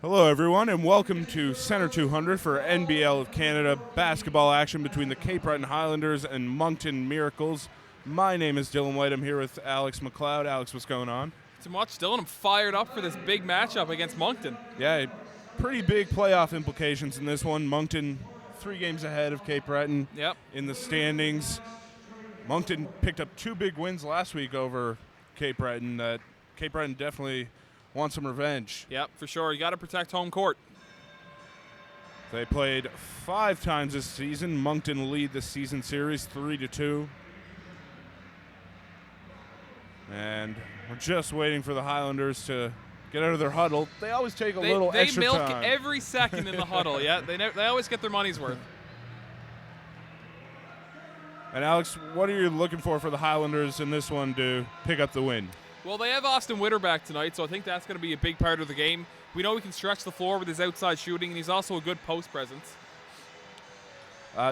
Hello, everyone, and welcome to Center 200 for NBL of Canada basketball action between the Cape Breton Highlanders and Moncton Miracles. My name is Dylan White. I'm here with Alex McLeod. Alex, what's going on? Too much, Dylan. I'm fired up for this big matchup against Moncton. Yeah, pretty big playoff implications in this one. Moncton 3 games ahead of Cape Breton in the standings. Moncton picked up 2 big wins last week over Cape Breton. Cape Breton definitely wants some revenge. Yep, for sure. You got to protect home court. They played 5 times this season. Moncton lead the season series 3-2. And we're just waiting for the Highlanders to get out of their huddle. They always take a little extra time. They milk every second in the huddle, yeah. They always get their money's worth. And Alex, what are you looking for the Highlanders in this one to pick up the win? Well, they have Austin Witter back tonight, so I think that's going to be a big part of the game. We know he can stretch the floor with his outside shooting, and he's also a good post presence.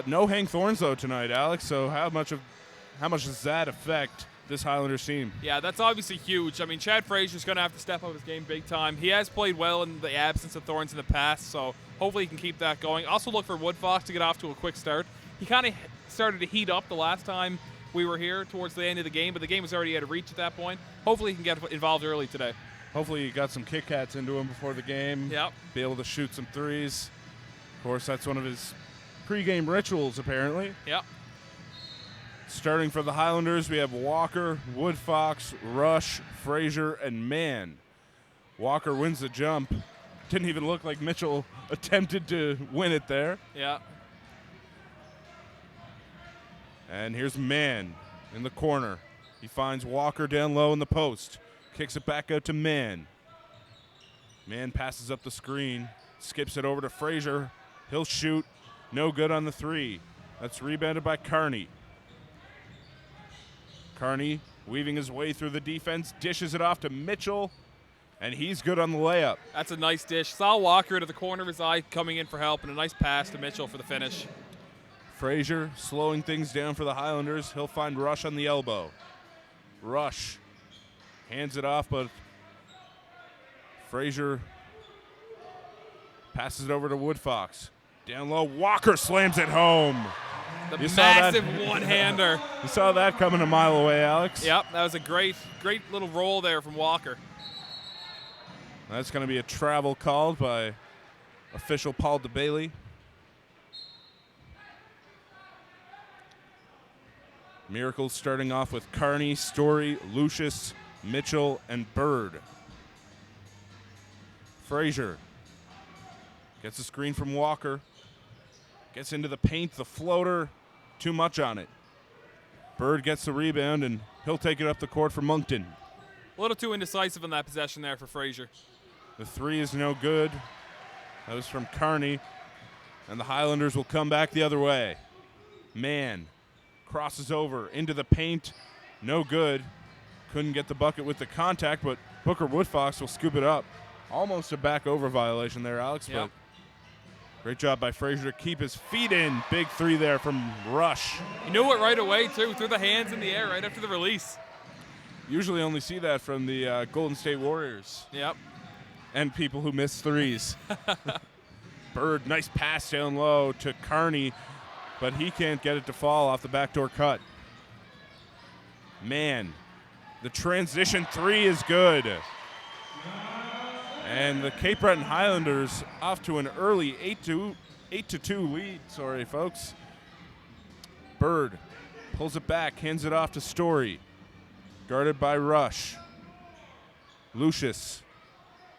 No Hank Thorns, though, tonight, Alex, so how much does that affect this Highlanders team? Yeah, that's obviously huge. I mean, Chad Frazier's going to have to step up his game big time. He has played well in the absence of Thorns in the past, so hopefully he can keep that going. Also look for Woodfox to get off to a quick start. He kind of started to heat up the last time we were here towards the end of the game, but the game was already out of reach at that point. Hopefully he can get involved early today. Hopefully he got some Kit Kats into him before the game. Yep. Be able to shoot some threes. Of course, that's one of his pregame rituals, apparently. Yep. Starting for the Highlanders, we have Walker, Woodfox, Rush, Frazier, and Mann. Walker wins the jump. Didn't even look like Mitchell attempted to win it there. Yeah. And here's Mann in the corner. He finds Walker down low in the post. Kicks it back out to Mann. Mann passes up the screen. Skips it over to Frazier. He'll shoot. No good on the 3. That's rebounded by Carney. Carney weaving his way through the defense. Dishes it off to Mitchell. And he's good on the layup. That's a nice dish. Saw Walker to the corner of his eye coming in for help, and a nice pass to Mitchell for the finish. Frazier slowing things down for the Highlanders. He'll find Rush on the elbow. Rush hands it off, but Frazier passes it over to Woodfox. Down low, Walker slams it home. The massive one-hander. You saw that coming a mile away, Alex. Yep, that was a great little roll there from Walker. That's going to be a travel called by official Paul DeBailey. Miracles starting off with Carney, Story, Lucius, Mitchell, and Bird. Frazier gets a screen from Walker. Gets into the paint, the floater. Too much on it. Bird gets the rebound, and he'll take it up the court for Moncton. A little too indecisive in that possession there for Frazier. The 3 is no good. That was from Carney. And the Highlanders will come back the other way. Mann crosses over into the paint. No good. Couldn't get the bucket with the contact, but Booker Woodfox will scoop it up. Almost a back over violation there, Alex. Yep. But great job by Frazier to keep his feet in. Big 3 there from Rush. He knew it right away, too. Threw the hands in the air right after the release. Usually only see that from the Golden State Warriors. Yep. And people who miss 3s. Bird, nice pass down low to Carney, but he can't get it to fall off the backdoor cut. Mann, the transition 3 is good. And the Cape Breton Highlanders off to an early 8-2 lead. Sorry, folks. Bird pulls it back, hands it off to Story. Guarded by Rush. Lucius.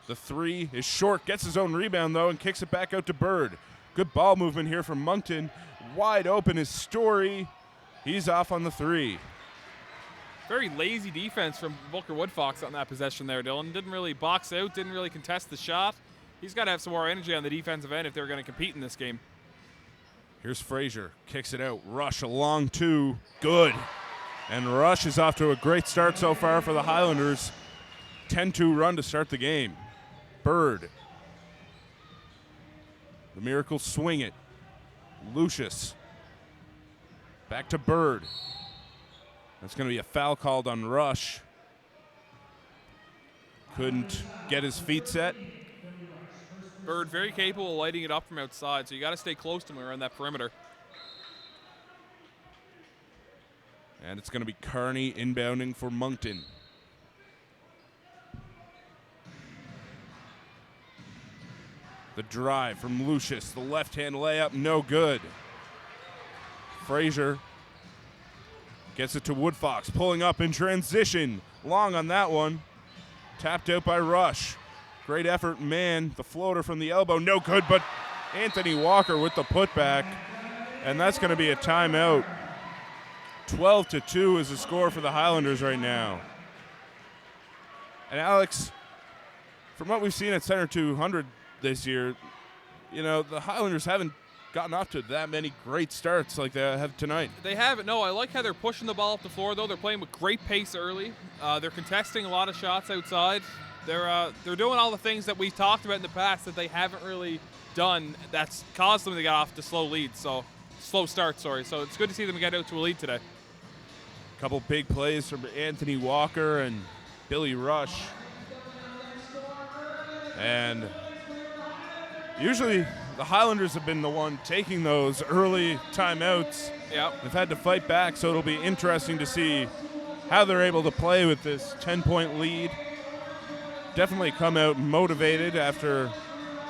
The 3 is short, gets his own rebound, though, and kicks it back out to Bird. Good ball movement here from Moncton. Wide open is Story. He's off on the 3. Very lazy defense from Booker Woodfox on that possession there, Dylan. Didn't really box out, didn't really contest the shot. He's got to have some more energy on the defensive end if they're going to compete in this game. Here's Frazier, kicks it out. Rush along 2, good. And Rush is off to a great start so far for the Highlanders. 10-2 run to start the game. Bird. The Miracles swing it. Lucius. Back to Bird. That's going to be a foul called on Rush. Couldn't get his feet set. Bird very capable of lighting it up from outside, so you got to stay close to him around that perimeter. And it's going to be Kearney inbounding for Moncton. The drive from Lucius, the left-hand layup, no good. Frazier gets it to Woodfox, pulling up in transition. Long on that one. Tapped out by Rush. Great effort, man. The floater from the elbow, no good, but Anthony Walker with the putback. And that's going to be a timeout. 12-2 is the score for the Highlanders right now. And Alex, from what we've seen at Center 200 this year, you know, the Highlanders haven't gotten off to that many great starts like they have tonight. They haven't. No, I like how they're pushing the ball up the floor, though. They're playing with great pace early. They're contesting a lot of shots outside. They're doing all the things that we talked about in the past that they haven't really done. That's caused them to get off to slow start. So it's good to see them get out to a lead today. A couple big plays from Anthony Walker and Billy Rush. And usually the Highlanders have been the one taking those early timeouts. Yep. They've had to fight back, so it'll be interesting to see how they're able to play with this 10-point lead. Definitely come out motivated after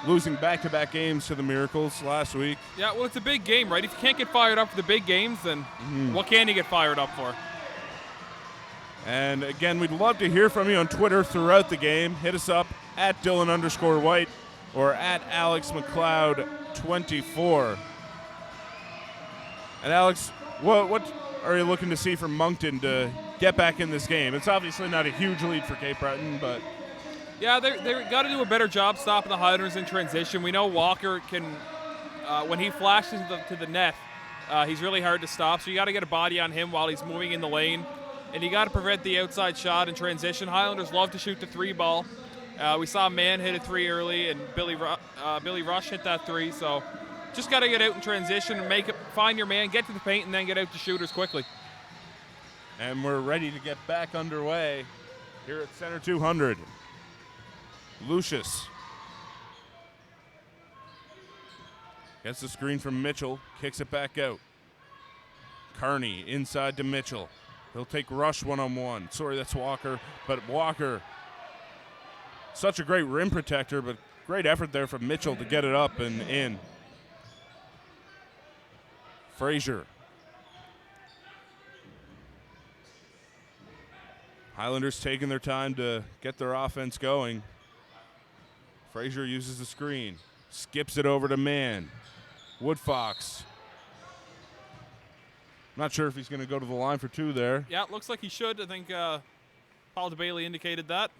losing back-to-back games to the Miracles last week. Yeah, well, it's a big game, right? If you can't get fired up for the big games, then what can you get fired up for? And again, we'd love to hear from you on Twitter throughout the game. Hit us up at Dylan_White or at Alex McLeod24. And Alex, what are you looking to see from Moncton to get back in this game? It's obviously not a huge lead for Cape Breton, but yeah, they got to do a better job stopping the Highlanders in transition. We know Walker can, when he flashes to the net, he's really hard to stop. So you got to get a body on him while he's moving in the lane, and you got to prevent the outside shot in transition. Highlanders love to shoot the three ball. We saw Mann hit a three early, and Billy Rush hit that three. So just got to get out in transition and find your man, get to the paint, and then get out to shooters quickly. And we're ready to get back underway here at Center 200. Lucius gets the screen from Mitchell, kicks it back out. Kearney inside to Mitchell. He'll take Rush one-on-one. Sorry, that's Walker, but Walker, such a great rim protector, but great effort there from Mitchell to get it up and in. Frazier. Highlanders taking their time to get their offense going. Frazier uses the screen, skips it over to Mann. Woodfox. Not sure if he's going to go to the line for two there. Yeah, it looks like he should. I think Paul DeBailey indicated that.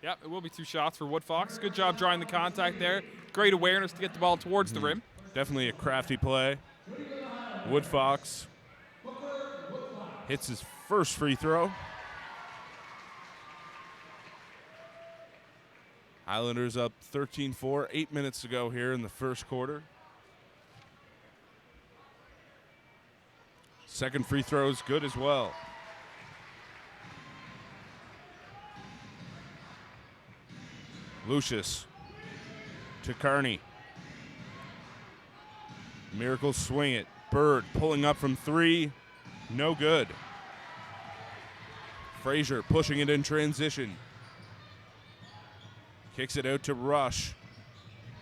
Yeah, it will be two shots for Woodfox. Good job drawing the contact there. Great awareness to get the ball towards the rim. Definitely a crafty play. Woodfox hits his first free throw. Highlanders up 13-4, 8 minutes to go here in the first quarter. Second free throw is good as well. Lucius to Kearney. Miracles swing it. Bird pulling up from three. No good. Frazier pushing it in transition. Kicks it out to Rush.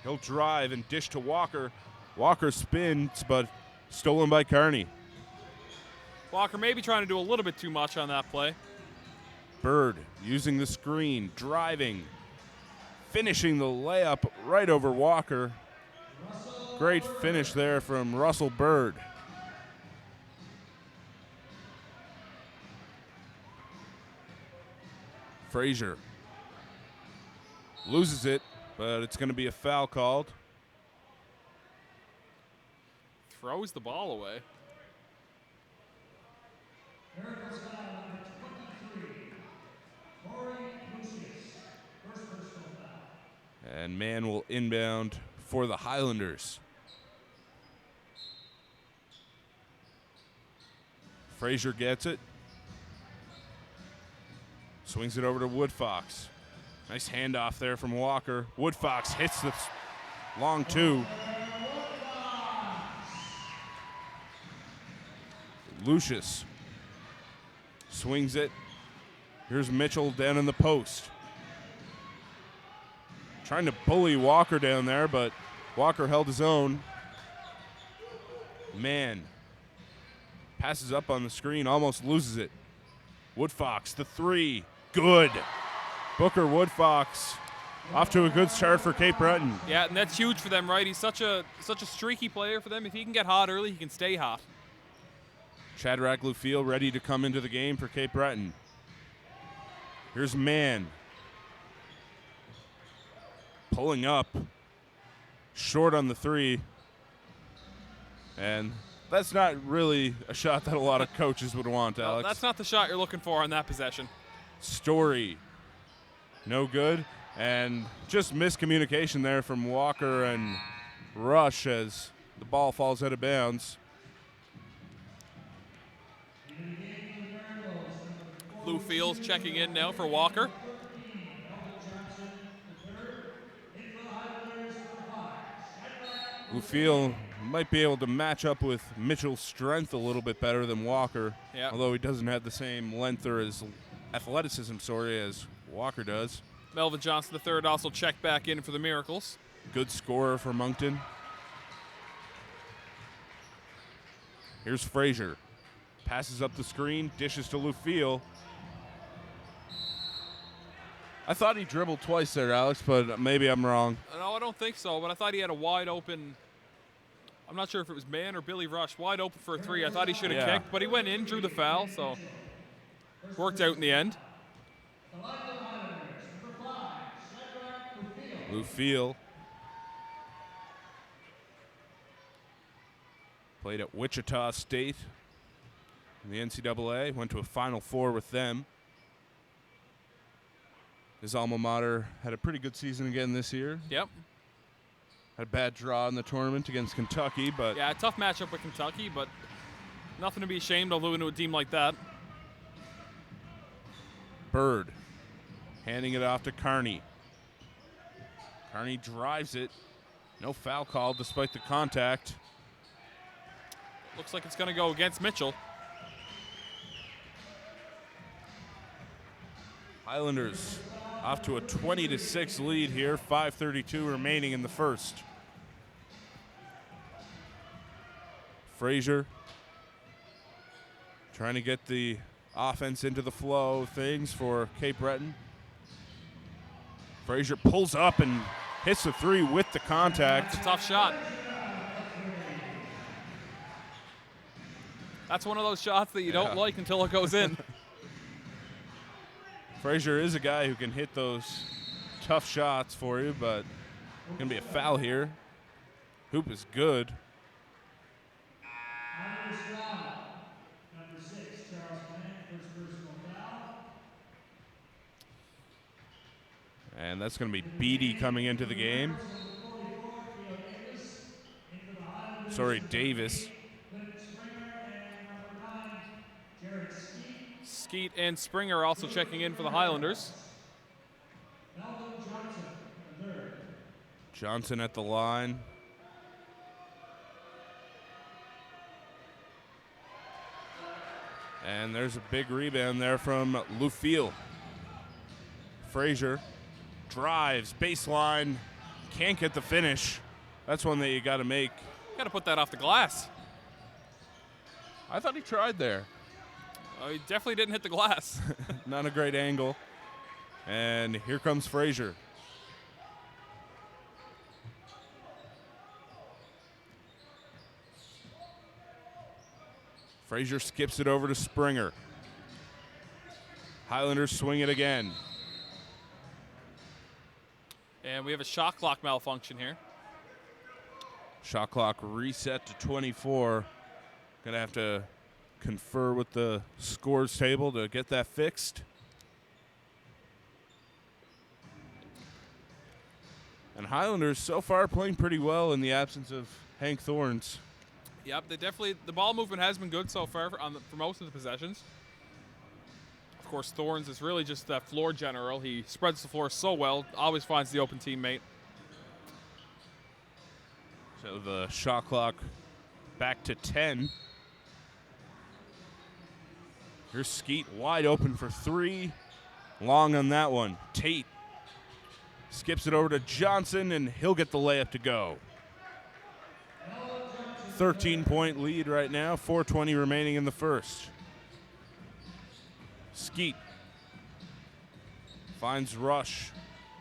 He'll drive and dish to Walker. Walker spins, but stolen by Kearney. Walker maybe trying to do a little bit too much on that play. Bird using the screen, driving, finishing the layup right over Walker. Great finish there from Russell Bird. Frazier loses it, but it's going to be a foul called. Throws the ball away. And Mann will inbound for the Highlanders. Frazier gets it. Swings it over to Woodfox. Nice handoff there from Walker. Woodfox hits the long two. Lucius swings it. Here's Mitchell down in the post. Trying to bully Walker down there, but Walker held his own. Man. Passes up on the screen, almost loses it. Woodfox, the three. Good. Booker Woodfox off to a good start for Cape Breton. Yeah, and that's huge for them, right? He's such a streaky player for them. If he can get hot early, he can stay hot. Shadrach Lufiel ready to come into the game for Cape Breton. Here's Mann. Pulling up. Short on the three. And that's not really a shot that a lot of coaches would want, Alex. No, that's not the shot you're looking for on that possession. Story. No good. And just miscommunication there from Walker and Rush as the ball falls out of bounds. Lou Fields checking in now for Walker. Lufiel might be able to match up with Mitchell's strength a little bit better than Walker, although he doesn't have the same length or his athleticism, as Walker does. Melvin Johnson III also checked back in for the Miracles. Good scorer for Moncton. Here's Frazier. Passes up the screen, dishes to Lufiel. I thought he dribbled twice there, Alex, but maybe I'm wrong. No, I don't think so, but I thought he had a wide open, I'm not sure if it was Mann or Billy Rush, wide open for a three. I thought he should have kicked, but he went in, drew the foul, so worked out in the end. Lufiel played at Wichita State in the NCAA, went to a Final Four with them. His alma mater had a pretty good season again this year. Yep. Had a bad draw in the tournament against Kentucky, but... Yeah, a tough matchup with Kentucky, but nothing to be ashamed of losing to a team like that. Bird handing it off to Carney. Carney drives it. No foul call despite the contact. Looks like it's going to go against Mitchell. Highlanders off to a 20-6 lead here. 5:32 remaining in the first. Frazier trying to get the offense into the flow of things for Cape Breton. Frazier pulls up and hits the three with the contact. It's a tough shot. That's one of those shots that you don't like until it goes in. Frazier is a guy who can hit those tough shots for you, but going to be a foul here. Hoop is good. And that's going to be Beatty coming into the game. Sorry, Davis. Skeet and Springer also checking in for the Highlanders. Johnson at the line. And there's a big rebound there from Lufiel. Frazier drives, baseline, can't get the finish. That's one that you got to make. Got to put that off the glass. I thought he tried there. He definitely didn't hit the glass. Not a great angle. And here comes Frazier. Frazier skips it over to Springer. Highlanders swing it again. And we have a shot clock malfunction here. Shot clock reset to 24. Gonna have to confer with the scores table to get that fixed. And Highlanders so far playing pretty well in the absence of Hank Thorns. Yep, they definitely, the ball movement has been good so far for most of the possessions. Of course, Thorns is really just that floor general. He spreads the floor so well, always finds the open teammate. So the shot clock back to 10. Here's Skeet wide open for 3. Long on that one. Tate skips it over to Johnson, and he'll get the layup to go. 13-point lead right now, 4:20 remaining in the first. Skeet finds Rush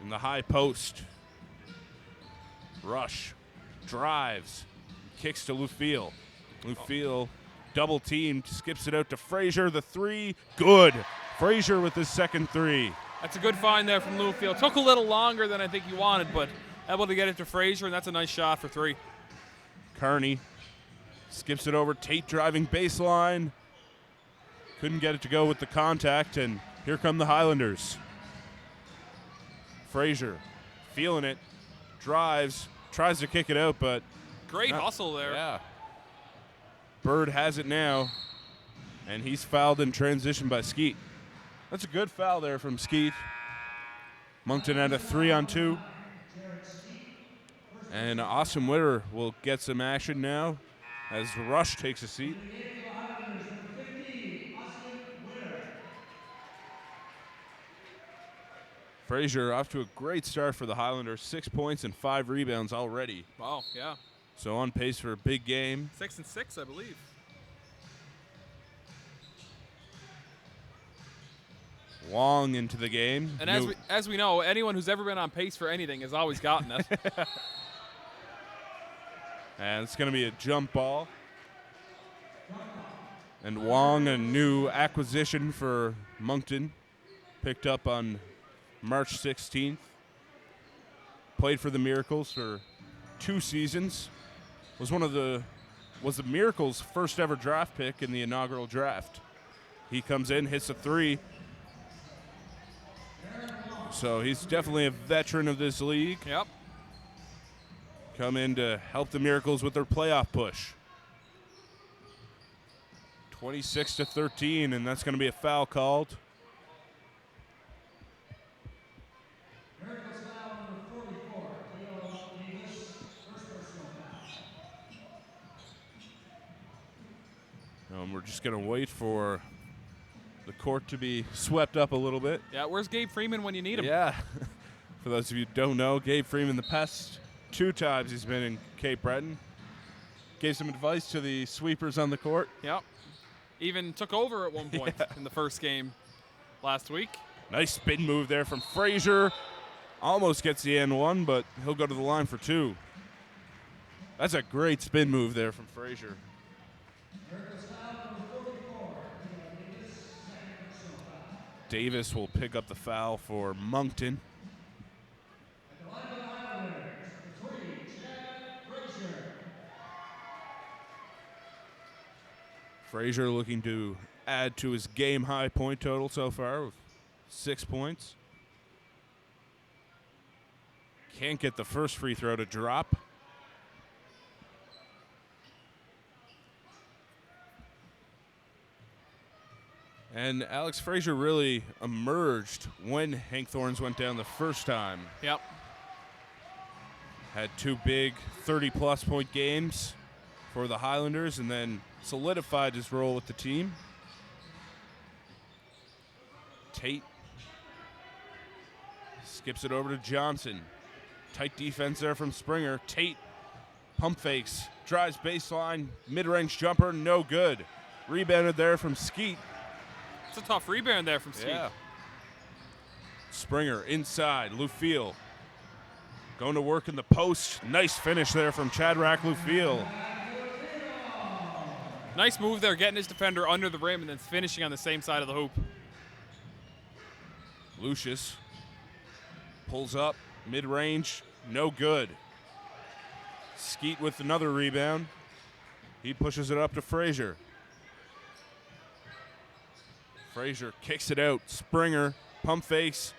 in the high post. Rush drives, kicks to Lufiel. Lufiel double teamed, skips it out to Frazier. The 3, good. Frazier with his second 3. That's a good find there from Lufiel. Took a little longer than I think he wanted, but able to get it to Frazier, and that's a nice shot for 3. Kearney skips it over. Tate driving baseline. Couldn't get it to go with the contact, and here come the Highlanders. Frazier feeling it, drives, tries to kick it out, but great hustle there. Yeah. Bird has it now, and he's fouled in transition by Skeet. That's a good foul there from Skeet. Moncton had a 3-on-2. And Austin Witter will get some action now as Rush takes a seat. Frazier off to a great start for the Highlanders. 6 points and 5 rebounds already. Wow, yeah. So on pace for a big game. 6 and 6, I believe. Long into the game. And as we know, anyone who's ever been on pace for anything has always gotten it. And it's going to be a jump ball. And Wong, a new acquisition for Moncton, picked up on March 16th. Played for the Miracles for 2 seasons. Was the Miracles' first ever draft pick in the inaugural draft. He comes in, hits a 3. So he's definitely a veteran of this league. Yep. Come in to help the Miracles with their playoff push. 26-13, and that's going to be a foul called. We're just going to wait for the court to be swept up a little bit. Yeah, where's Gabe Freeman when you need him? Yeah. For those of you who don't know, Gabe Freeman, the past 2 times he's been in Cape Breton, gave some advice to the sweepers on the court. Yep. Even took over at one point in the first game last week. Nice spin move there from Frazier. Almost gets the N1, but he'll go to the line for 2. That's a great spin move there from Frazier. Davis will pick up the foul for Moncton. Frazier looking to add to his game-high point total so far with 6 points. Can't get the first free throw to drop. And Alex Frazier really emerged when Hank Thorns went down the first time. Yep. Had 2 big 30-plus point games for the Highlanders and then solidified his role with the team. Tate skips it over to Johnson. Tight defense there from Springer. Tate pump fakes, drives baseline, mid-range jumper, no good. Rebounded there from Skeet. It's a tough rebound there from Skeet. Yeah. Springer inside, Lufiel going to work in the post. Nice finish there from Shadrach Lufiel. Nice move there, getting his defender under the rim and then finishing on the same side of the hoop. Lucius pulls up, mid-range, no good. Skeet with another rebound. He pushes it up to Frazier. Frazier kicks it out. Springer, pump fakes.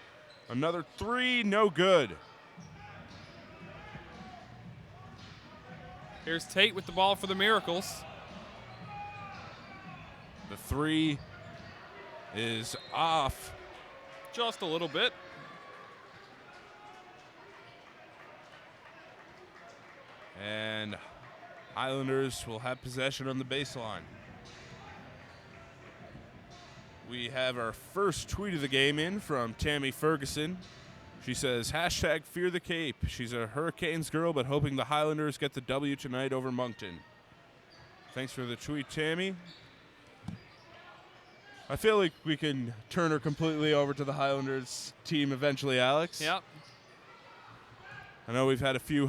Another 3, no good. Here's Tate with the ball for the Miracles. The 3 is off. Just a little bit. And Highlanders will have possession on the baseline. We have our first tweet of the game in from Tammy Ferguson. She says, hashtag fear the Cape. She's a Hurricanes girl, but hoping the Highlanders get the W tonight over Moncton. Thanks for the tweet, Tammy. I feel like we can turn her completely over to the Highlanders team eventually, Alex. Yep. I know we've had a few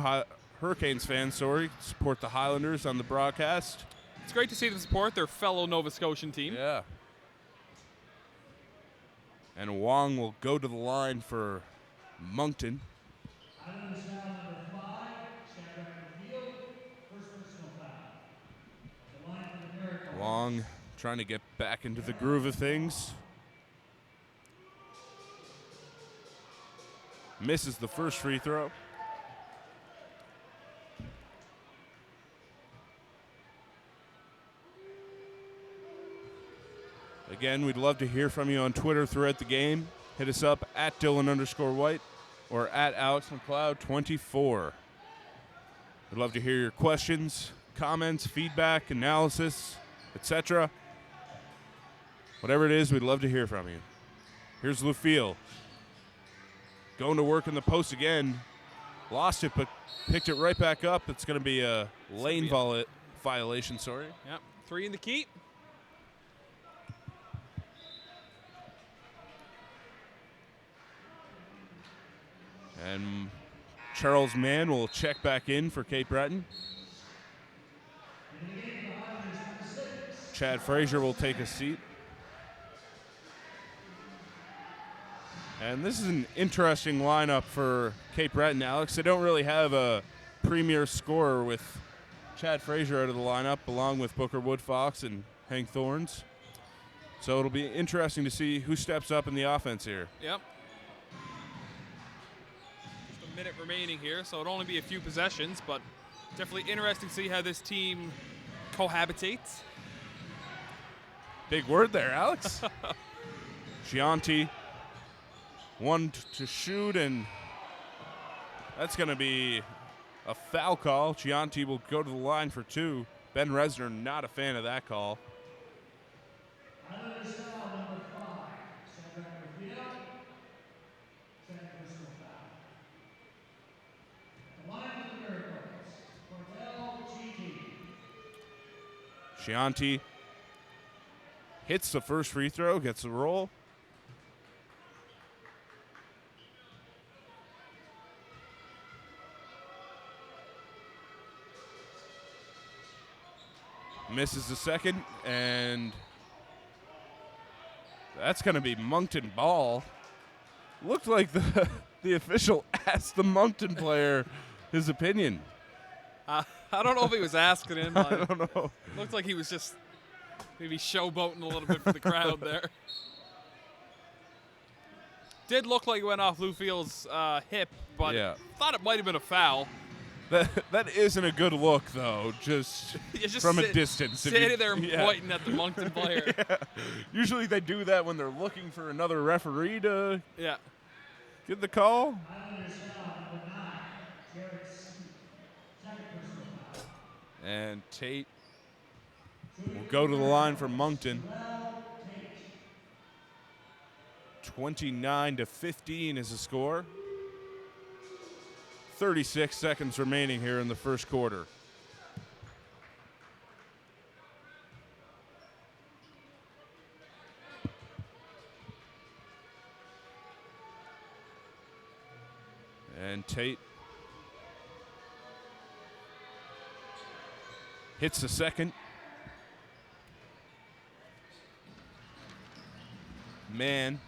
Hurricanes fans, support the Highlanders on the broadcast. It's great to see them support their fellow Nova Scotian team. Yeah. And Wong will go to the line for Moncton. Wong trying to get back into the groove of things. Misses the first free throw. Again, we'd love to hear from you on Twitter throughout the game. Hit us up at Dylan_White or at Alex McLeod 24. We'd love to hear your questions, comments, feedback, analysis, etc. Whatever it is, we'd love to hear from you. Here's Lufiel. Going to work in the post again. Lost it, but picked it right back up. It's going to be a lane violation, sorry. Yep, 3 in the key. And Charles Mann will check back in for Cape Breton. Chad Frazier will take a seat. And this is an interesting lineup for Cape Breton, Alex. They don't really have a premier scorer with Chad Frazier out of the lineup, along with Booker Woodfox and Hank Thorns. So it'll be interesting to see who steps up in the offense here. Yep. Just a minute remaining here, so it'll only be a few possessions, but definitely interesting to see how this team cohabitates. Big word there, Alex. Gianti, one to shoot, and that's going to be a foul call. Gianti will go to the line for 2. Ben Resner not a fan of that call. Gianti hits the first free throw, gets the roll. Misses the second, and that's going to be Moncton ball. Looked like the official asked the Moncton player his opinion. I don't know if he was asking him. I don't know. Looked like he was just maybe showboating a little bit for the crowd there. Did look like it went off Lufiel's hip, but yeah. Thought it might have been a foul. That isn't a good look, though, just from a distance. Sitting there and pointing at the Moncton player. Yeah. Usually they do that when they're looking for another referee to get the call. And Tate will go to the line for Moncton. 29-15 is the score. 36 seconds remaining here in the first quarter. And Tate hits the second. Man,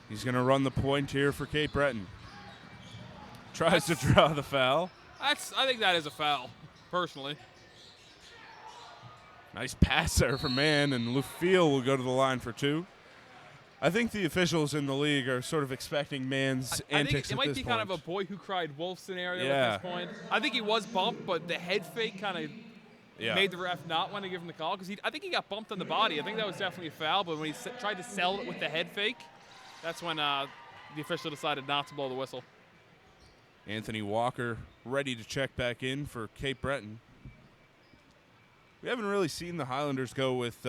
he's going to run the point here for Cape Breton. Tries to draw the foul. I think that is a foul, personally. Nice pass there from Mann, and Lufiel will go to the line for 2. I think the officials in the league are sort of expecting Mann's antics at this point. I think it might be kind of a boy who cried wolf scenario at this point. I think he was bumped, but the head fake kind of made the ref not want to give him the call because I think he got bumped on the body. I think that was definitely a foul, but when he tried to sell it with the head fake, that's when the official decided not to blow the whistle. Anthony Walker ready to check back in for Cape Breton. We haven't really seen the Highlanders go with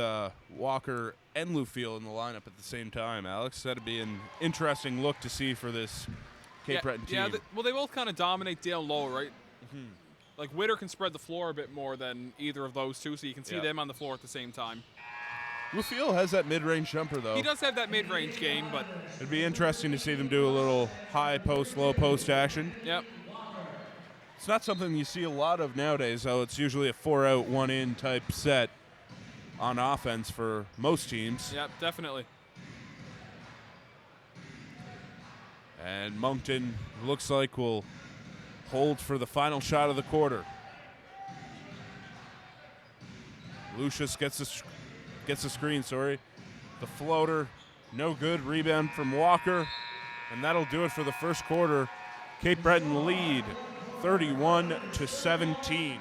Walker and Lufiel in the lineup at the same time, Alex. That'd be an interesting look to see for this Cape Breton team. Yeah, well, they both kind of dominate down low, right? Mm-hmm. Like, Witter can spread the floor a bit more than either of those two, so you can see them on the floor at the same time. Lufiel has that mid-range jumper, though. He does have that mid-range game, but it'd be interesting to see them do a little high post, low post action. Yep. It's not something you see a lot of nowadays, though. It's usually a 4-out, 1-in type set on offense for most teams. Yep, definitely. And Moncton looks like will hold for the final shot of the quarter. Lucius gets the screen, The floater, no good. Rebound from Walker. And that'll do it for the first quarter. Cape Breton lead 31-17.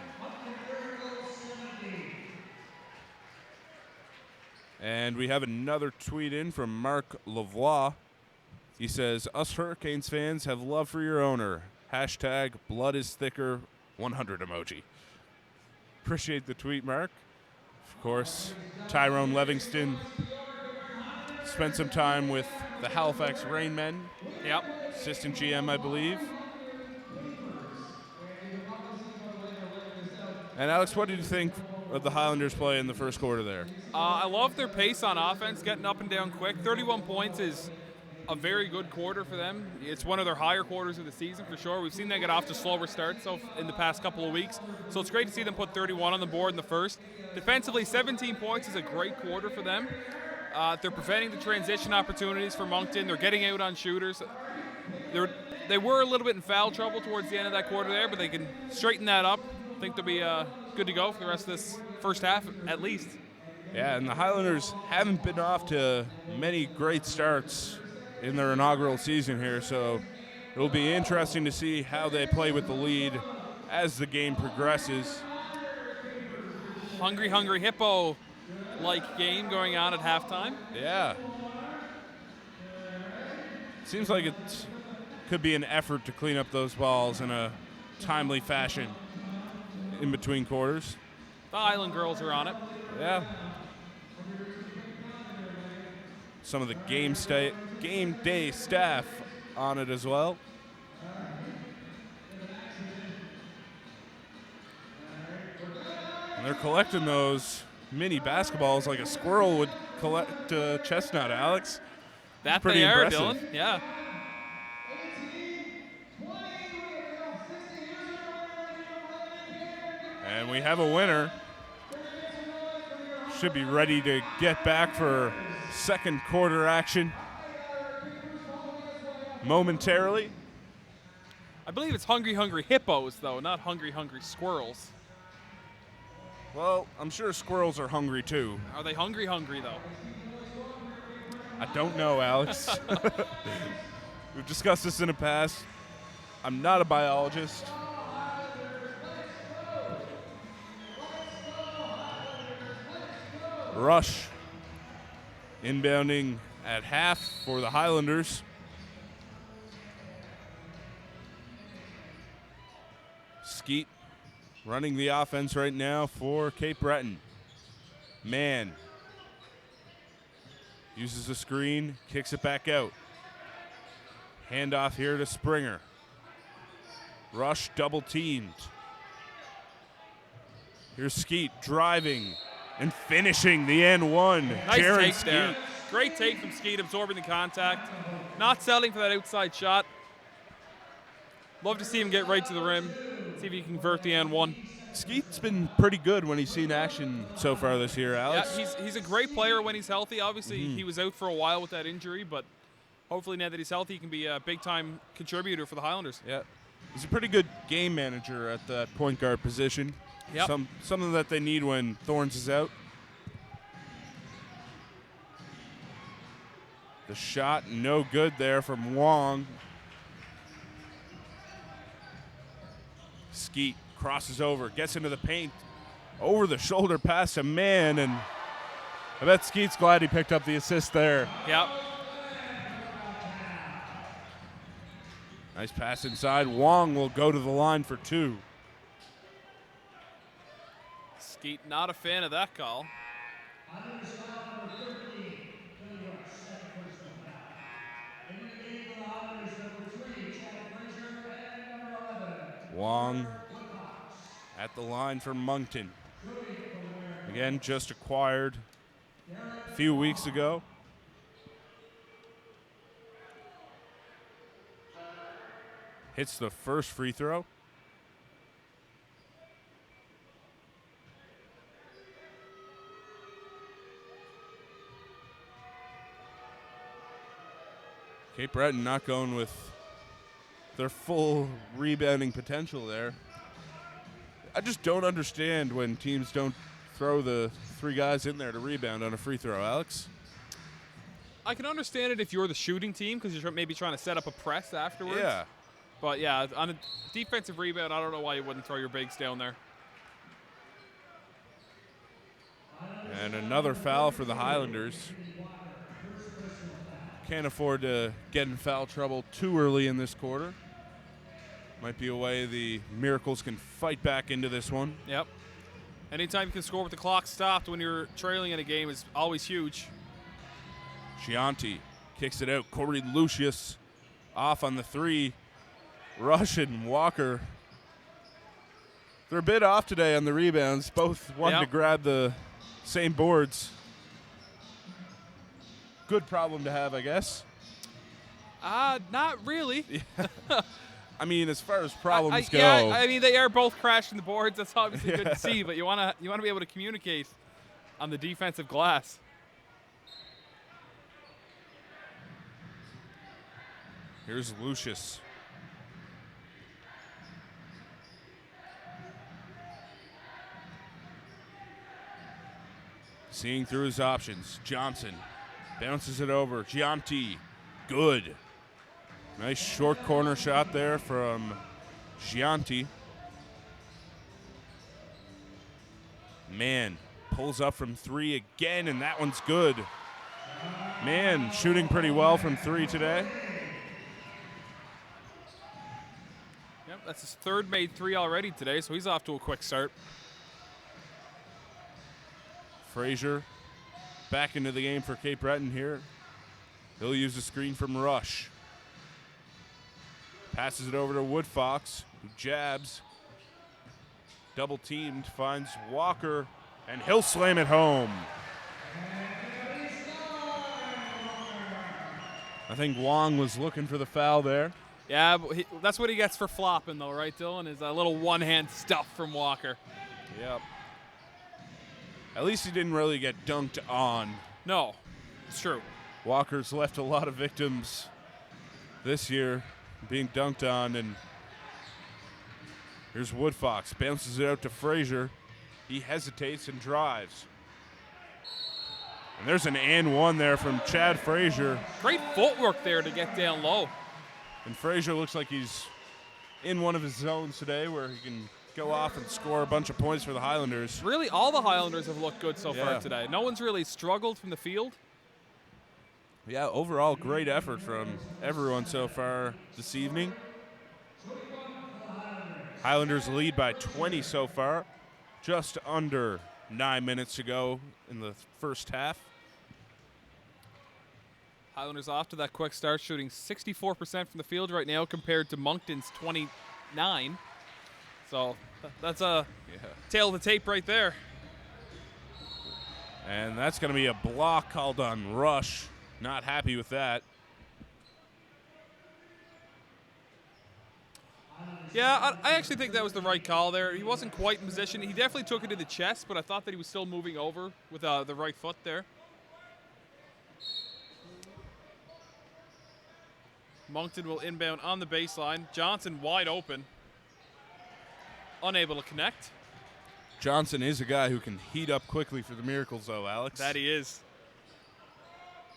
And we have another tweet in from Mark Lavoie. He says, us Hurricanes fans have love for your owner. Hashtag blood is thicker 100 emoji. Appreciate the tweet, Mark. Of course, Tyrone Livingston spent some time with the Halifax Rainmen. Yep. Assistant GM, I believe. And Alex, what did you think of the Highlanders play in the first quarter there? I love their pace on offense, getting up and down quick. 31 points is a very good quarter for them. It's one of their higher quarters of the season for sure. We've seen them get off to slower starts in the past couple of weeks. So it's great to see them put 31 on the board in the first. Defensively, 17 points is a great quarter for them. They're preventing the transition opportunities for Moncton. They're getting out on shooters. They were a little bit in foul trouble towards the end of that quarter there, but they can straighten that up. I think they'll be good to go for the rest of this first half at least. Yeah, and the Highlanders haven't been off to many great starts in their inaugural season here, so it'll be interesting to see how they play with the lead as the game progresses. Hungry Hippo-like game going on at halftime. Yeah. Seems like it could be an effort to clean up those balls in a timely fashion in between quarters. The Island girls are on it. Yeah. Some of the game day staff on it as well. And they're collecting those mini basketballs like a squirrel would collect a chestnut, Alex. That pretty they are, impressive. Dylan. Yeah. And we have a winner. Should be ready to get back for second quarter action momentarily. I believe it's Hungry Hippos, though, not Hungry Squirrels. Well, I'm sure squirrels are hungry, too. Are they hungry, though? I don't know, Alex. We've discussed this in the past. I'm not a biologist. Rush inbounding at half for the Highlanders. Skeet running the offense right now for Cape Breton. Man uses the screen, kicks it back out. Handoff here to Springer. Rush double teamed. Here's Skeet driving and finishing the N1. Nice Jaron take Skeet. there. Great take from Skeet, absorbing the contact. Not settling for that outside shot. Love to see him get right to the rim. See if he can convert the N1. Skeet's been pretty good when he's seen action so far this year, Alex. Yeah, he's a great player when he's healthy. Obviously, he was out for a while with that injury, but hopefully now that he's healthy, he can be a big-time contributor for the Highlanders. Yeah. He's a pretty good game manager at that point guard position. Yep. Something that they need when Thorns is out. The shot, no good there from Wong. Skeet crosses over, gets into the paint, over the shoulder pass to Mann, and I bet Skeet's glad he picked up the assist there. Yep. Nice pass inside. Wong will go to the line for 2. Skeet not a fan of that call. Wong at the line for Moncton. Again, just acquired a few weeks ago. Hits the first free throw. Cape Breton not going with their full rebounding potential there. I just don't understand when teams don't throw the 3 guys in there to rebound on a free throw, Alex. I can understand it if you're the shooting team because you're maybe trying to set up a press afterwards. Yeah. But, yeah, on a defensive rebound, I don't know why you wouldn't throw your bigs down there. And another foul for the Highlanders. Can't afford to get in foul trouble too early in this quarter. Might be a way the Miracles can fight back into this one. Yep. Anytime you can score with the clock stopped when you're trailing in a game is always huge. Gianti kicks it out. Corey Lucius off on the 3. Rush and Walker. They're a bit off today on the rebounds. Both wanted to grab the same boards. Good problem to have, I guess. Not really. I mean, as far as problems go. Yeah, I mean, they are both crashing the boards. That's obviously good to see, but you wanna be able to communicate on the defensive glass. Here's Lucius. Seeing through his options. Johnson bounces it over. Gianti. Good. Nice short corner shot there from Gianti. Mann pulls up from 3 again, and that one's good. Mann shooting pretty well from 3 today. Yep, that's his 3rd made 3 already today, so he's off to a quick start. Frazier back into the game for Cape Breton here. He'll use the screen from Rush. Passes it over to Woodfox, who jabs. Double teamed, finds Walker, and he'll slam it home. I think Wong was looking for the foul there. Yeah, but that's what he gets for flopping, though, right, Dylan? Is a little one-hand stuff from Walker. Yep. At least he didn't really get dunked on. No, it's true. Walker's left a lot of victims this year being dunked on, and here's Woodfox. Bounces it out to Frazier. He hesitates and drives. And there's an and 1 there from Chad Frazier. Great footwork there to get down low. And Frazier looks like he's in one of his zones today where he can go off and score a bunch of points for the Highlanders. Really, all the Highlanders have looked good so far today. No one's really struggled from the field. Yeah, overall, great effort from everyone so far this evening. Highlanders lead by 20 so far, just under 9 minutes to go in the first half. Highlanders off to that quick start, shooting 64% from the field right now compared to Moncton's 29. So that's a tail of the tape right there. And that's going to be a block called on Rush. Not happy with that. Yeah, I actually think that was the right call there. He wasn't quite in position. He definitely took it to the chest, but I thought that he was still moving over with the right foot there. Moncton will inbound on the baseline. Johnson wide open. Unable to connect. Johnson is a guy who can heat up quickly for the Miracles, though, Alex. That he is.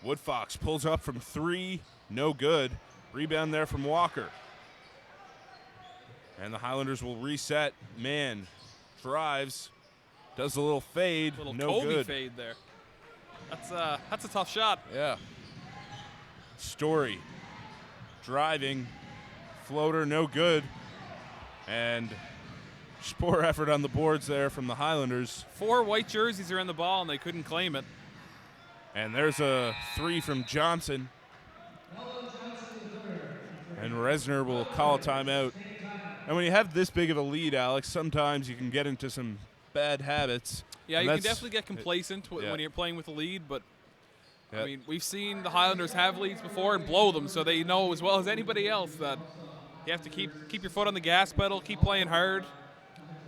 Woodfox pulls up from 3. No good. Rebound there from Walker. And the Highlanders will reset. Mann drives. Does a little fade. Little no Kobe good. fade there. That's a tough shot. Yeah. Story. Driving. Floater, no good. And poor effort on the boards there from the Highlanders. 4 white jerseys are in the ball, and they couldn't claim it. And there's a 3 from Johnson. And Resner will call a timeout. And when you have this big of a lead, Alex, sometimes you can get into some bad habits. Yeah, and you can definitely get complacent when you're playing with the lead, but I mean, we've seen the Highlanders have leads before and blow them, so they know as well as anybody else that you have to keep your foot on the gas pedal, keep playing hard.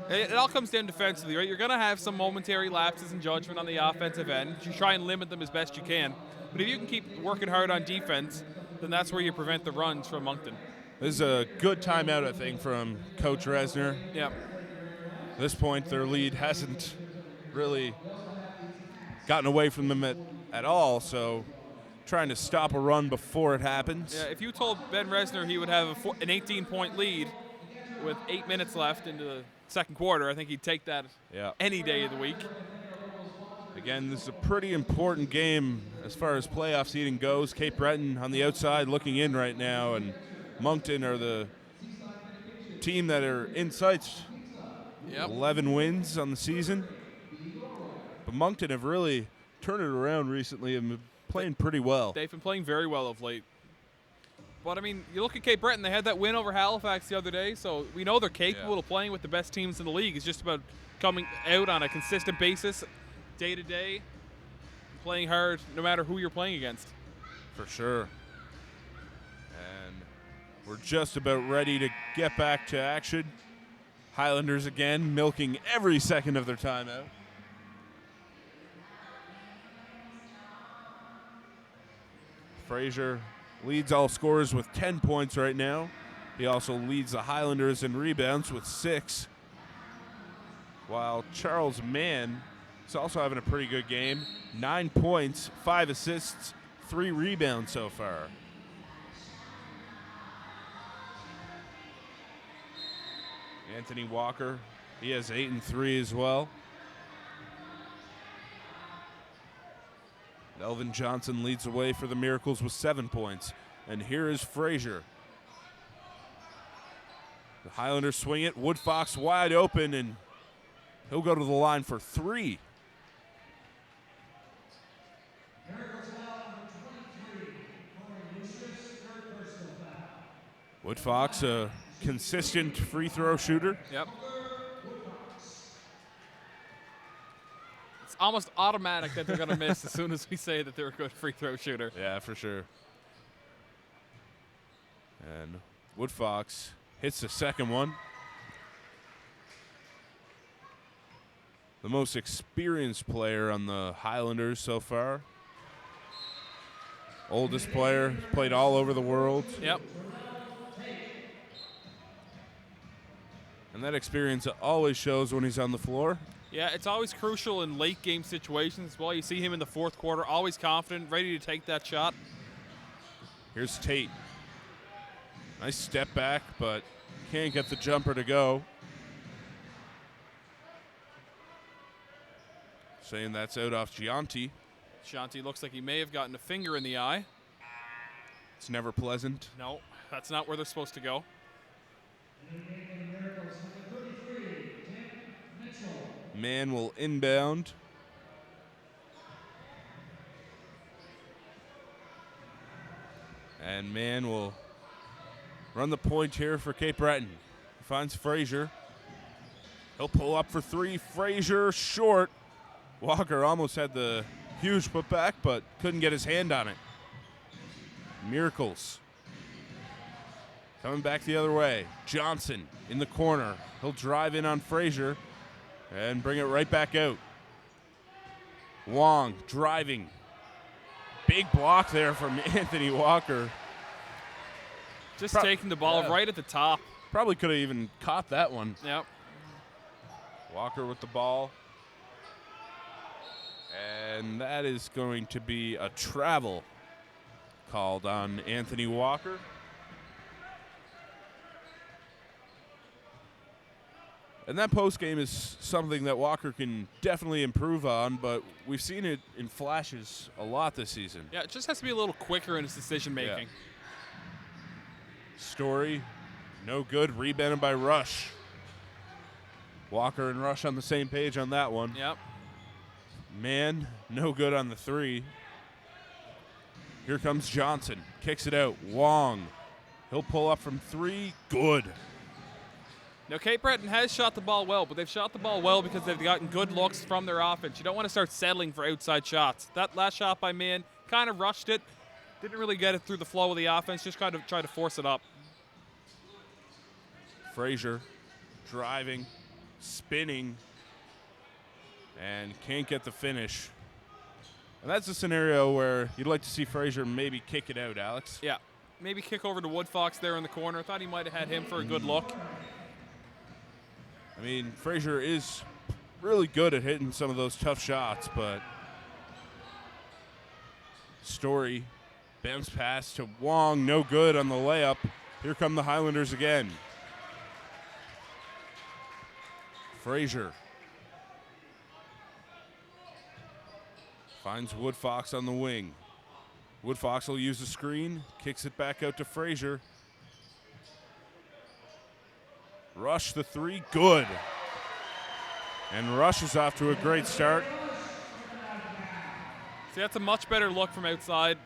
It all comes down defensively, right? You're going to have some momentary lapses in judgment on the offensive end. You try and limit them as best you can. But if you can keep working hard on defense, then that's where you prevent the runs from Moncton. This is a good timeout, I think, from Coach Resner. Yeah. At this point, their lead hasn't really gotten away from them at all, so trying to stop a run before it happens. Yeah, if you told Ben Resner he would have an 18-point lead with 8 minutes left into the second quarter, I think he'd take that any day of the week. Again, this is a pretty important game as far as playoff seeding goes. Cape Breton on the outside looking in right now, and Moncton are the team that are in sights. 11 wins on the season. But Moncton have really turned it around recently and been playing pretty well. They've been playing very well of late. But, I mean, you look at Cape Breton, they had that win over Halifax the other day, so we know they're capable of playing with the best teams in the league. It's just about coming out on a consistent basis, day to day, playing hard no matter who you're playing against. For sure. And we're just about ready to get back to action. Highlanders again milking every second of their timeout. Frazier leads all scorers with 10 points right now. He also leads the Highlanders in rebounds with 6. While Charles Mann is also having a pretty good game. 9 points, 5 assists, 3 rebounds so far. Anthony Walker, he has 8 and 3 as well. Elvin Johnson leads the way for the Miracles with 7 points. And here is Frazier. The Highlanders swing it. Woodfox wide open, and he'll go to the line for 3. Woodfox, a consistent free throw shooter. Yep. It's almost automatic that they're going to miss as soon as we say that they're a good free throw shooter. Yeah, for sure. And Woodfox hits the second one. The most experienced player on the Highlanders so far. Oldest player, played all over the world. Yep. And that experience always shows when he's on the floor. Yeah, it's always crucial in late game situations. Well, you see him in the fourth quarter, always confident, ready to take that shot. Here's Tate. Nice step back, but can't get the jumper to go. Saying that's out off Gianti. Shanti looks like he may have gotten a finger in the eye. It's never pleasant. No, that's not where they're supposed to go. Man will inbound. And Man will run the point here for Cape Breton. Finds Frazier. He'll pull up for 3. Frazier short. Walker almost had the huge putback, but couldn't get his hand on it. Miracles. Coming back the other way. Johnson in the corner. He'll drive in on Frazier and bring it right back out. Wong driving. Big block there from Anthony Walker. Just taking the ball right at the top. Probably could have even caught that one. Yep. Walker with the ball. And that is going to be a travel called on Anthony Walker. And that post game is something that Walker can definitely improve on, but we've seen it in flashes a lot this season. Yeah, it just has to be a little quicker in his decision making. Story, no good. Rebounded by Rush. Walker and Rush on the same page on that one. Yep. Man, no good on the three. Here comes Johnson. Kicks it out. Wong. He'll pull up from three. Good. Now, Cape Breton has shot the ball well, but they've shot the ball well because they've gotten good looks from their offense. You don't want to start settling for outside shots. That last shot by Mann kind of rushed it. Didn't really get it through the flow of the offense. Just kind of tried to force it up. Frazier driving, spinning, and can't get the finish. And that's a scenario where you'd like to see Frazier maybe kick it out, Alex. Yeah. Maybe kick over to Woodfox there in the corner. I thought he might have had him for a good look. I mean, Frazier is really good at hitting some of those tough shots, but Story, bounce pass to Wong, no good on the layup. Here come the Highlanders again. Frazier finds Woodfox on the wing. Woodfox will use the screen, kicks it back out to Frazier. Rush the three, good. And Rush is off to a great start. See, that's a much better look from outside.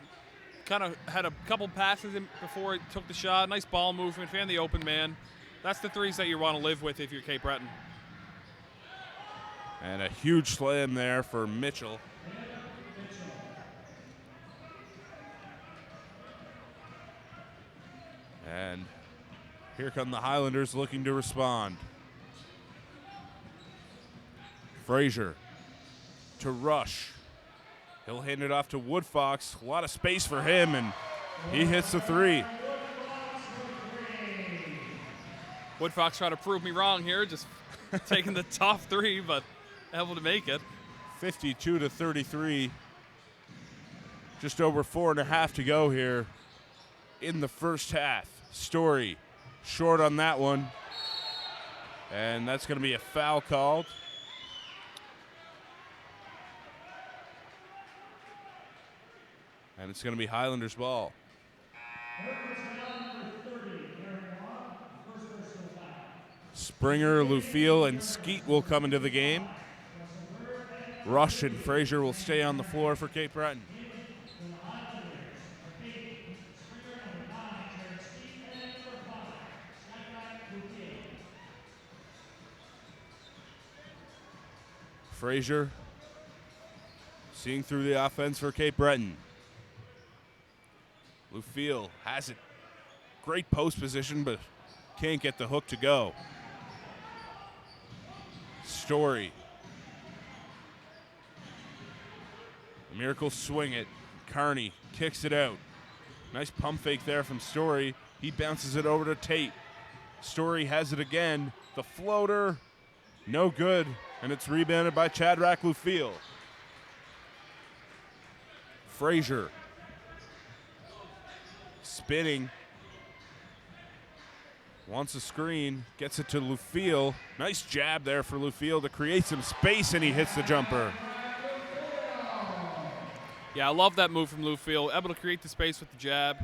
Kind of had a couple passes in before he took the shot. Nice ball movement, found the open man. That's the threes that you want to live with if you're Cape Breton. And a huge slam there for Mitchell. And here come the Highlanders looking to respond. Frazier to Rush. He'll hand it off to Woodfox. A lot of space for him, and he hits the three. Woodfox trying to prove me wrong here, just taking the top three, but able to make it. 52-33. Just over 4.5 to go here in the first half. Story short on that one. And that's going to be a foul called. And it's going to be Highlanders ball. Springer, Lufiel, and Skeet will come into the game. Rush and Frazier will stay on the floor for Cape Breton. Frazier seeing through the offense for Cape Breton. Lufiel has it. Great post position, but can't get the hook to go. Story. Miracle swing it. Kearney kicks it out. Nice pump fake there from Story. He bounces it over to Tate. Story has it again. The floater, no good, and it's rebounded by Shadrach Lufiel. Frazier. Spinning. Wants a screen. Gets it to Lufiel. Nice jab there for Lufiel to create some space, and he hits the jumper. Yeah, I love that move from Lufiel. Able to create the space with the jab.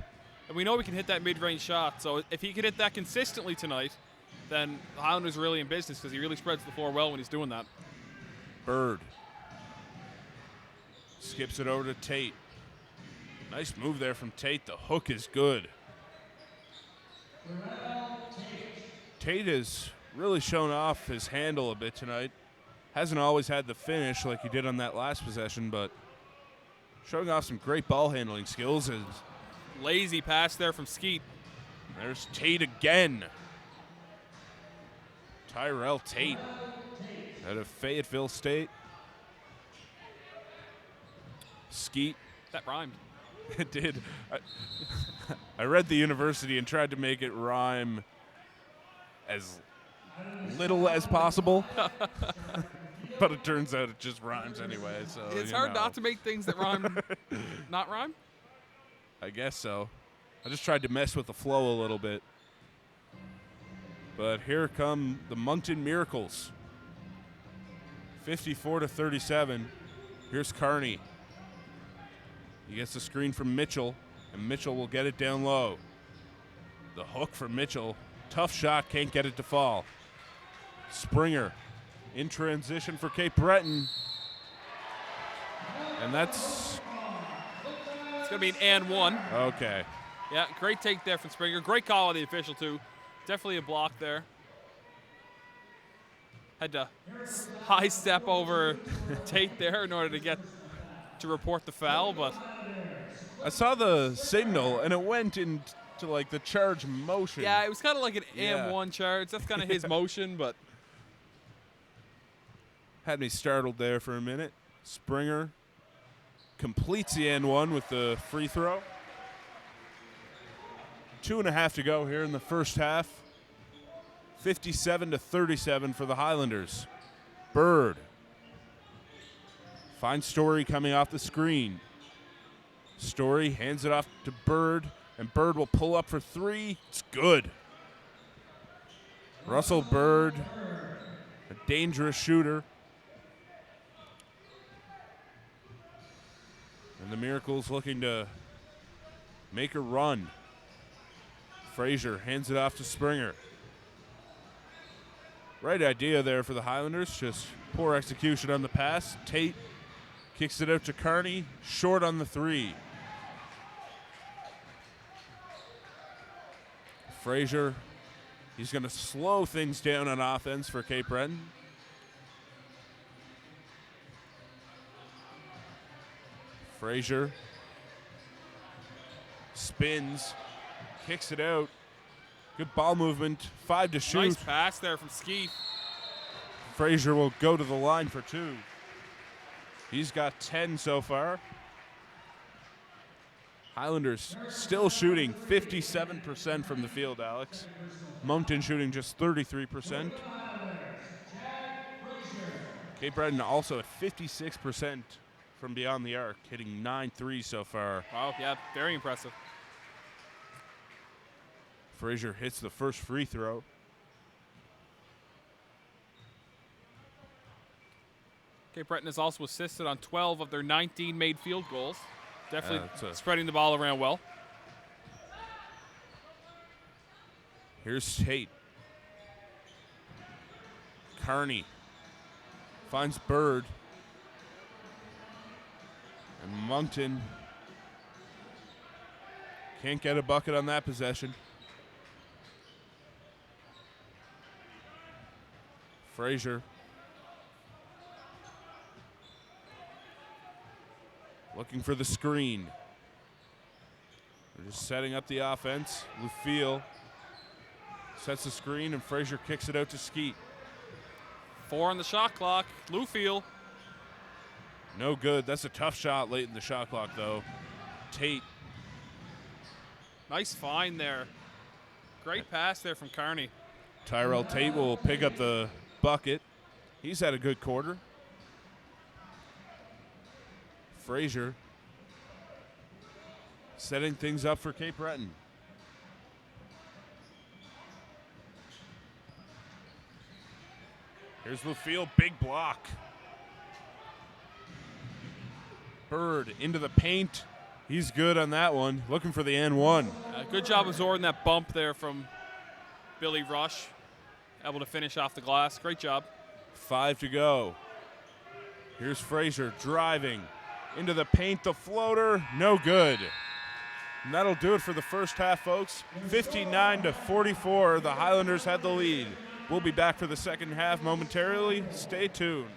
And we know we can hit that mid-range shot. So if he can hit that consistently tonight, then the Highlanders are really in business because he really spreads the floor well when he's doing that. Bird. Skips it over to Tate. Nice move there from Tate. The hook is good. Tate has really shown off his handle a bit tonight. Hasn't always had the finish like he did on that last possession, but showing off some great ball handling skills. And lazy pass there from Skeet. There's Tate again. Tyrell Tate out of Fayetteville State. Skeet. That rhymed. It did. I read the university and tried to make it rhyme as little as possible. But it turns out it just rhymes anyway. So it's hard not to make things that rhyme not rhyme. I guess so. I just tried to mess with the flow a little bit. But here come the Moncton Miracles. 54-37. Here's Kearney. He gets the screen from Mitchell, and Mitchell will get it down low. The hook from Mitchell. Tough shot, can't get it to fall. Springer in transition for Cape Breton. And that's... It's going to be an and one. Okay. Yeah, great take there from Springer. Great call on the official, too. Definitely a block there. Had to high step over Tate there in order to report the foul, but I saw the signal, and it went into like the charge motion. yeah, it was kind of like an M1 charge. That's kind of his motion, but had me startled there for a minute. Springer completes the N1 with the free throw. 2.5 to go here in the first half. 57-37 for the Highlanders. Bird finds Story coming off the screen. Story hands it off to Bird, and Bird will pull up for three. It's good. Russell Bird, a dangerous shooter. And the Miracles looking to make a run. Frazier hands it off to Springer. Right idea there for the Highlanders, just poor execution on the pass. Tate kicks it out to Kearney, short on the three. Frazier, he's going to slow things down on offense for Cape Breton. Frazier spins, kicks it out. Good ball movement, 5 to shoot. Nice pass there from Skeet. Frazier will go to the line for 2. He's got 10 so far. Highlanders still shooting 57% from the field, Alex. Moncton shooting just 33%. Cape Breton also at 56% from beyond the arc, hitting 9 threes so far. Wow, yeah, very impressive. Frazier hits the first free throw. Cape Breton has also assisted on 12 of their 19 made field goals. Definitely spreading the ball around well. Here's Tate. Kearney finds Bird. And Moncton can't get a bucket on that possession. Frazier. Looking for the screen. They're just setting up the offense. Lufiel sets the screen, and Frazier kicks it out to Skeet. 4 on the shot clock. Lufiel. No good. That's a tough shot late in the shot clock, though. Tate. Nice find there. Great pass there from Kearney. Tyrell Tate will pick up the bucket. He's had a good quarter. Frazier setting things up for Cape Breton. Here's Lufiel, big block. Bird into the paint. He's good on that one. Looking for the N1. Good job absorbing that bump there from Billy Rush. Able to finish off the glass. Great job. 5 to go. Here's Frazier driving into the paint. The floater, no good. And that'll do it for the first half, folks. 59-44. The Highlanders had the lead. We'll be back for the second half momentarily. Stay tuned.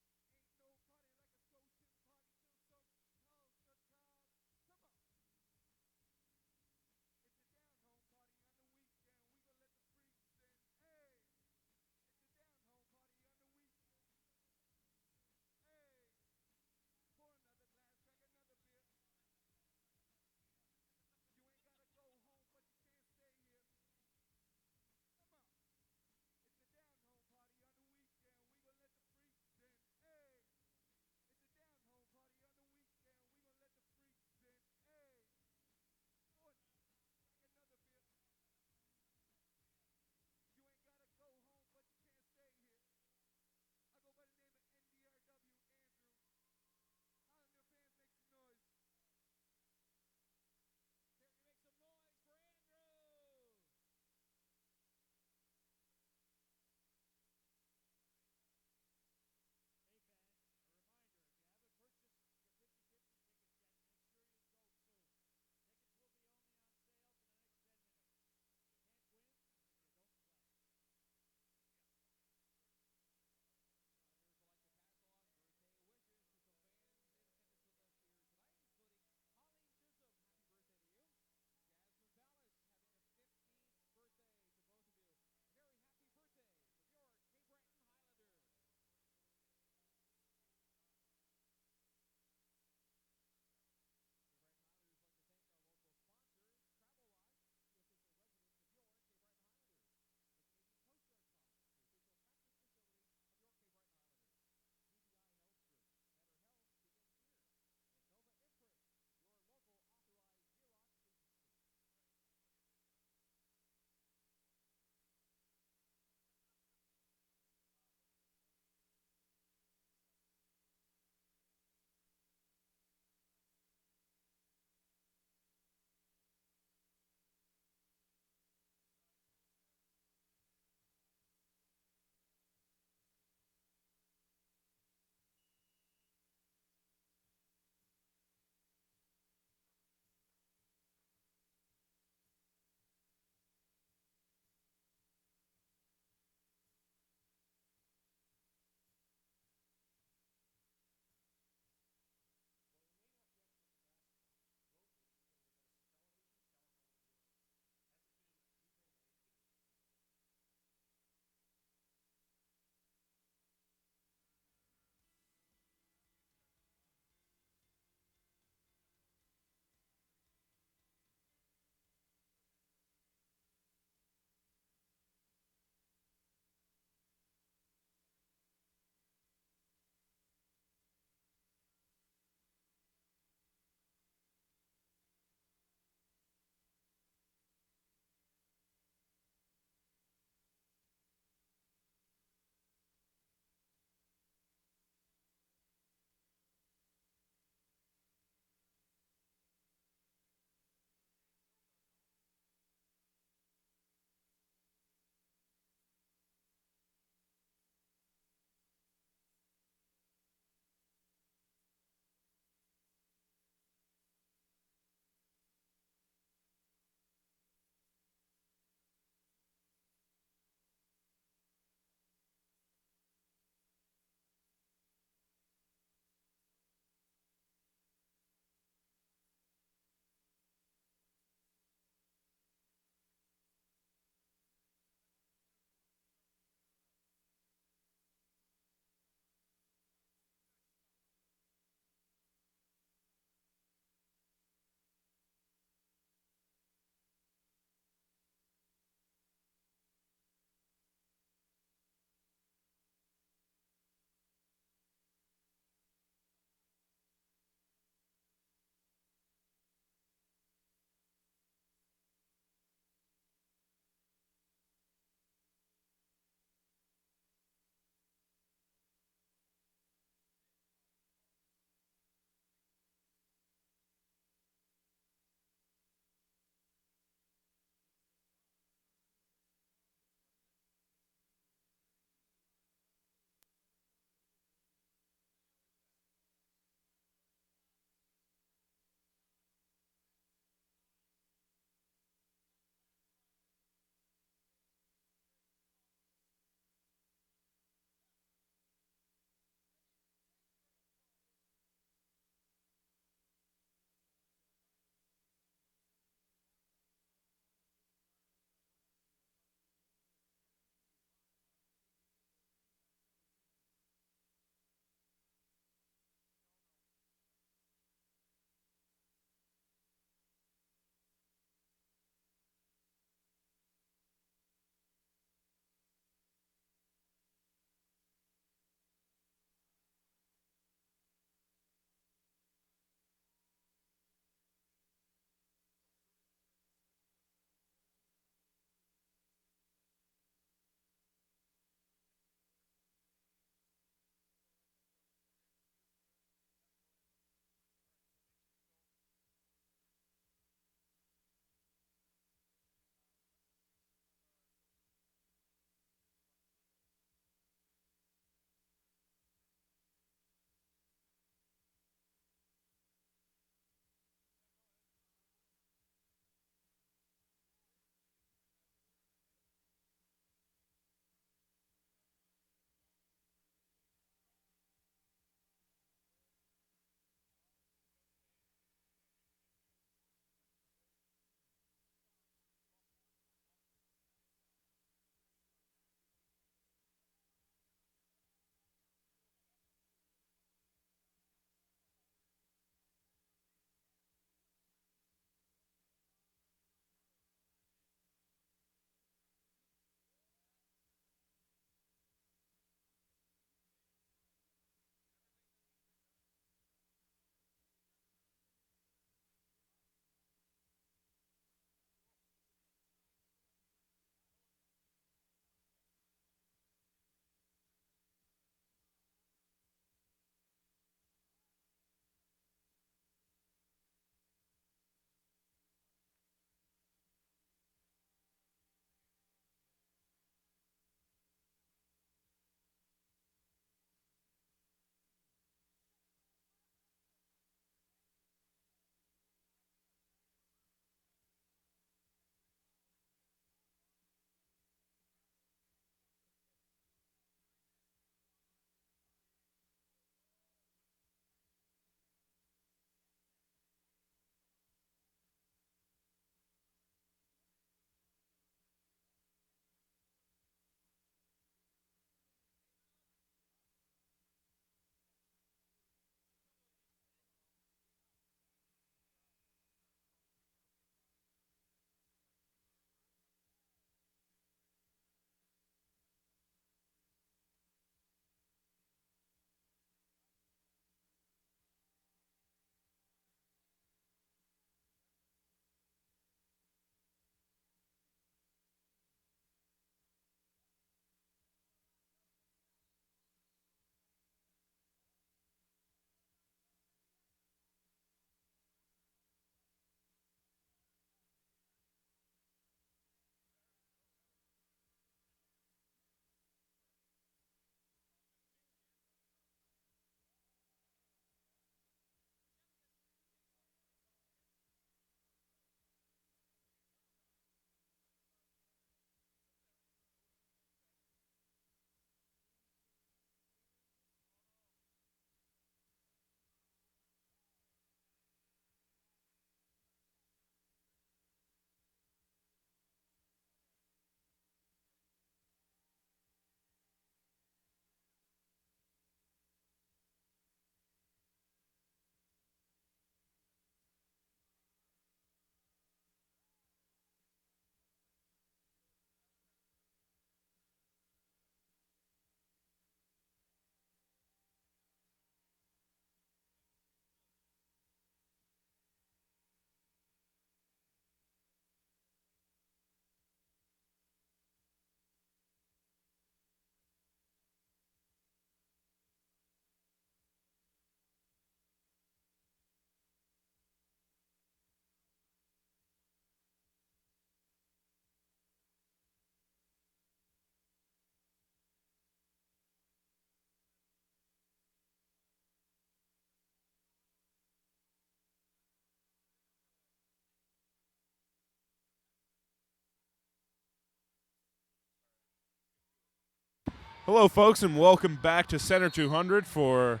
Hello, folks, and welcome back to Center 200 for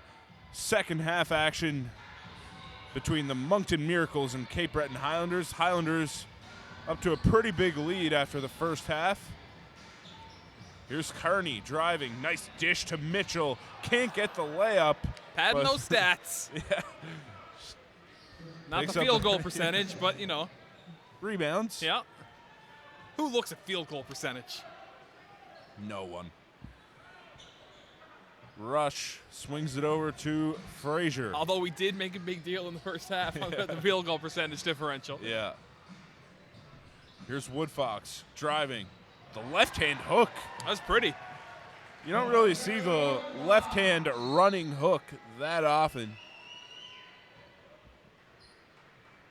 second half action between the Moncton Miracles and Cape Breton Highlanders. Highlanders up to a pretty big lead after the first half. Here's Kearney driving. Nice dish to Mitchell. Can't get the layup. Padding those stats. Yeah. Not the field goal percentage, but, you know. Rebounds. Yeah. Who looks at field goal percentage? No one. Rush swings it over to Frazier. Although we did make a big deal in the first half on the field goal percentage differential. Yeah. Here's Woodfox driving. The left-hand hook. That was pretty. You don't really see the left-hand running hook that often.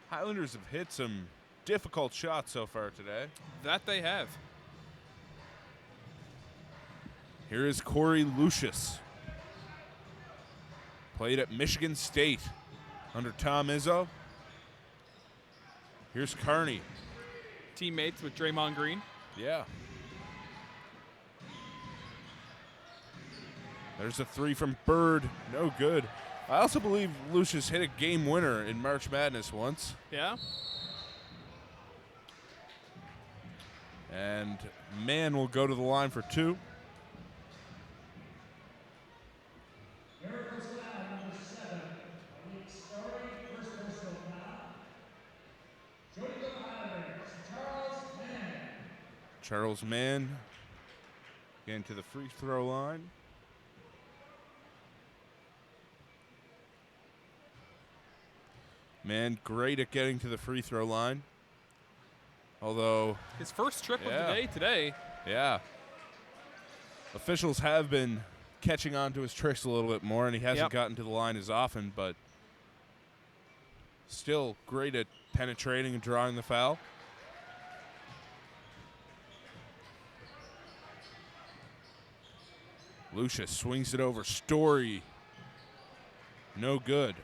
Highlanders have hit some difficult shots so far today. That they have. Here is Corey Lucius. Played at Michigan State under Tom Izzo. Here's Kearney. Teammates with Draymond Green. Yeah. There's a three from Bird. No good. I also believe Lucius hit a game winner in March Madness once. Yeah. And Mann will go to the line for two. Charles Mann getting to the free throw line. Mann great at getting to the free throw line. Although his first trip of the day today. Yeah. Officials have been catching on to his tricks a little bit more, and he hasn't gotten to the line as often, but still great at penetrating and drawing the foul. Lucius swings it over. Story. No good.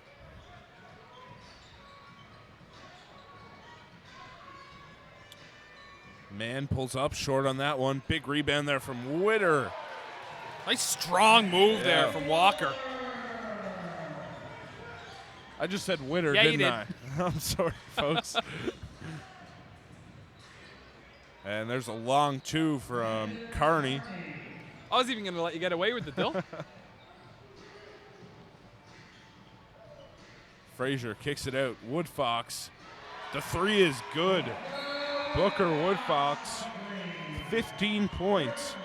Mann pulls up short on that one. Big rebound there from Witter. Nice strong move there from Walker. I just said Witter, yeah, didn't you did. I? I'm sorry, folks. And there's a long two from Kearney. I was even going to let you get away with it, Dill. Frazier kicks it out. Woodfox. The three is good. Booker Woodfox, 15 points.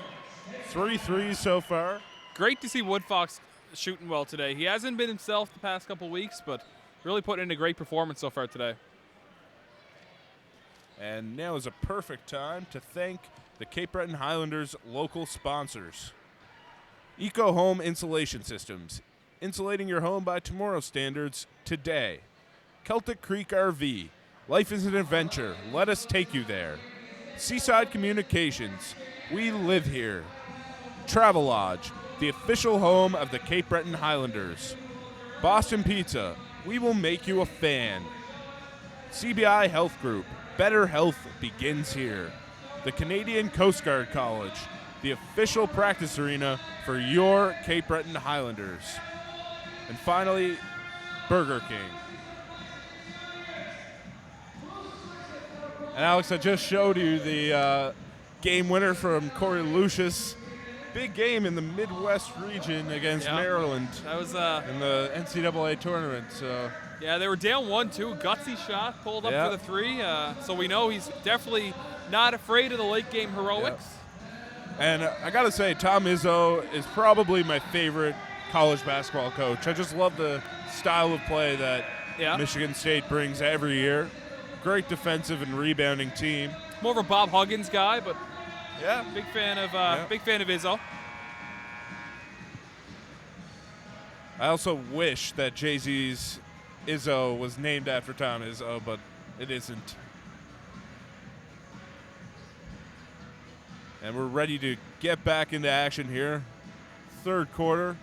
3 threes so far. Great to see Woodfox shooting well today. He hasn't been himself the past couple weeks, but really putting in a great performance so far today. And now is a perfect time to thank the Cape Breton Highlanders local sponsors. Eco Home Insulation Systems, insulating your home by tomorrow's standards today. Celtic Creek RV, life is an adventure, let us take you there. Seaside Communications, we live here. Travelodge, the official home of the Cape Breton Highlanders. Boston Pizza, we will make you a fan. CBI Health Group, better health begins here. The Canadian Coast Guard College, the official practice arena for your Cape Breton Highlanders. And finally, Burger King. And Alex, I just showed you the game winner from Corey Lucius. Big game in the Midwest region against Maryland. That was in the NCAA tournament. So. Yeah, they were down 1-2. Gutsy shot, pulled up for the three. So we know he's definitely not afraid of the late game heroics. And I got to say, Tom Izzo is probably my favorite college basketball coach. I just love the style of play that Michigan State brings every year. Great defensive and rebounding team. More of a Bob Huggins guy, but big fan of Izzo. I also wish that Jay-Z's Izzo was named after Tom Izzo, but it isn't. And we're ready to get back into action here. Third quarter,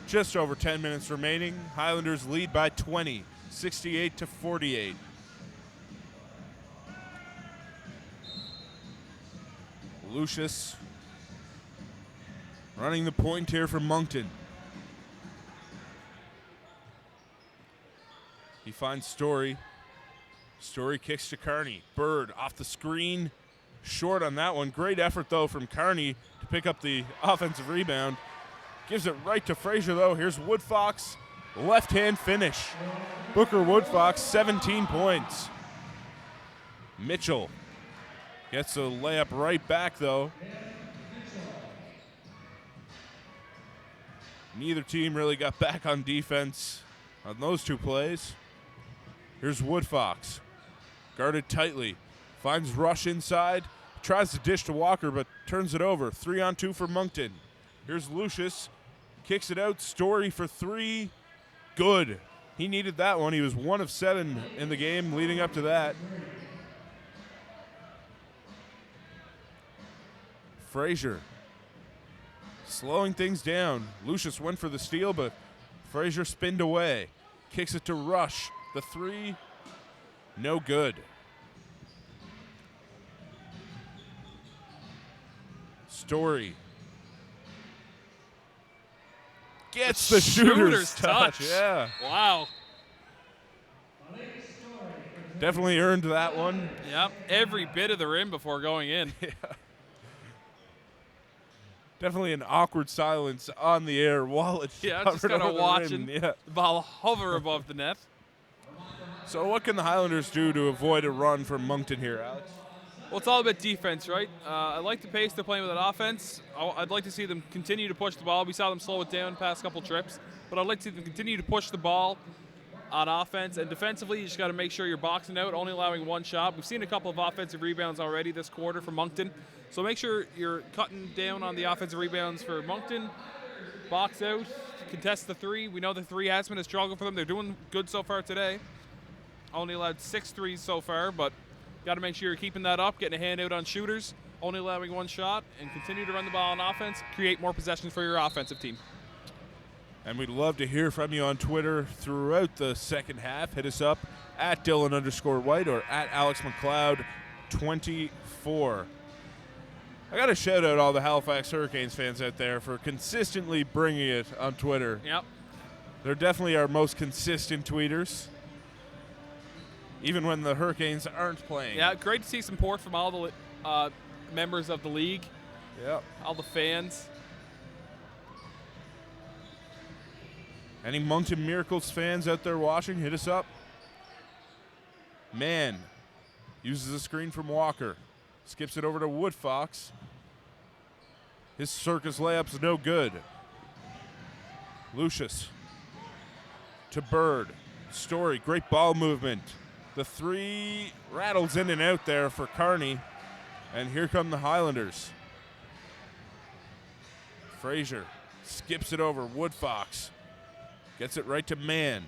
just over 10 minutes remaining. Highlanders lead by 20, 68-48. running the point here for Moncton. He finds Story. Story kicks to Kearney. Bird off the screen. Short on that one. Great effort, though, from Kearney to pick up the offensive rebound. Gives it right to Frazier, though. Here's Woodfox. Left-hand finish. Booker Woodfox, 17 points. Mitchell gets a layup right back, though. Neither team really got back on defense on those two plays. Here's Woodfox. Guarded tightly. Finds Rush inside. Tries to dish to Walker, but turns it over. 3-on-2 for Moncton. Here's Lucius. Kicks it out. Story for three. Good. He needed that one. He was 1 of 7 in the game leading up to that. Frazier slowing things down. Lucius went for the steal, but Frazier spinned away. Kicks it to Rush. The three, no good. Story gets the shooter's touch. Yeah. Wow. Definitely earned that one. Yep. Every bit of the rim before going in. Yeah. Definitely an awkward silence on the air while it's just kind of watching the ball hover above the net. So what can the Highlanders do to avoid a run from Moncton here, Alex? Well, it's all about defense, right? I like the pace they're playing with that offense. I'd like to see them continue to push the ball. We saw them slow it down past couple trips, but I'd like to see them continue to push the ball on offense. And defensively, you just got to make sure you're boxing out, only allowing one shot. We've seen a couple of offensive rebounds already this quarter from Moncton. So make sure you're cutting down on the offensive rebounds for Moncton. Box out, contest the three. We know the three has been a struggle for them. They're doing good so far today. Only allowed 6 threes so far, but got to make sure you're keeping that up, getting a hand out on shooters, only allowing one shot, and continue to run the ball on offense, create more possessions for your offensive team. And we'd love to hear from you on Twitter throughout the second half. Hit us up at Dylan_White or at AlexMcLeod24. I got to shout out all the Halifax Hurricanes fans out there for consistently bringing it on Twitter. Yep. They're definitely our most consistent tweeters, even when the Hurricanes aren't playing. Yeah, great to see support from all the members of the league. Yep. All the fans. Any Moncton Miracles fans out there watching, hit us up. Man uses a screen from Walker. Skips it over to Woodfox. His circus layup's no good. Lucius to Bird. Story, great ball movement. The three rattles in and out there for Kearney. And here come the Highlanders. Frazier skips it over. Woodfox gets it right to Mann.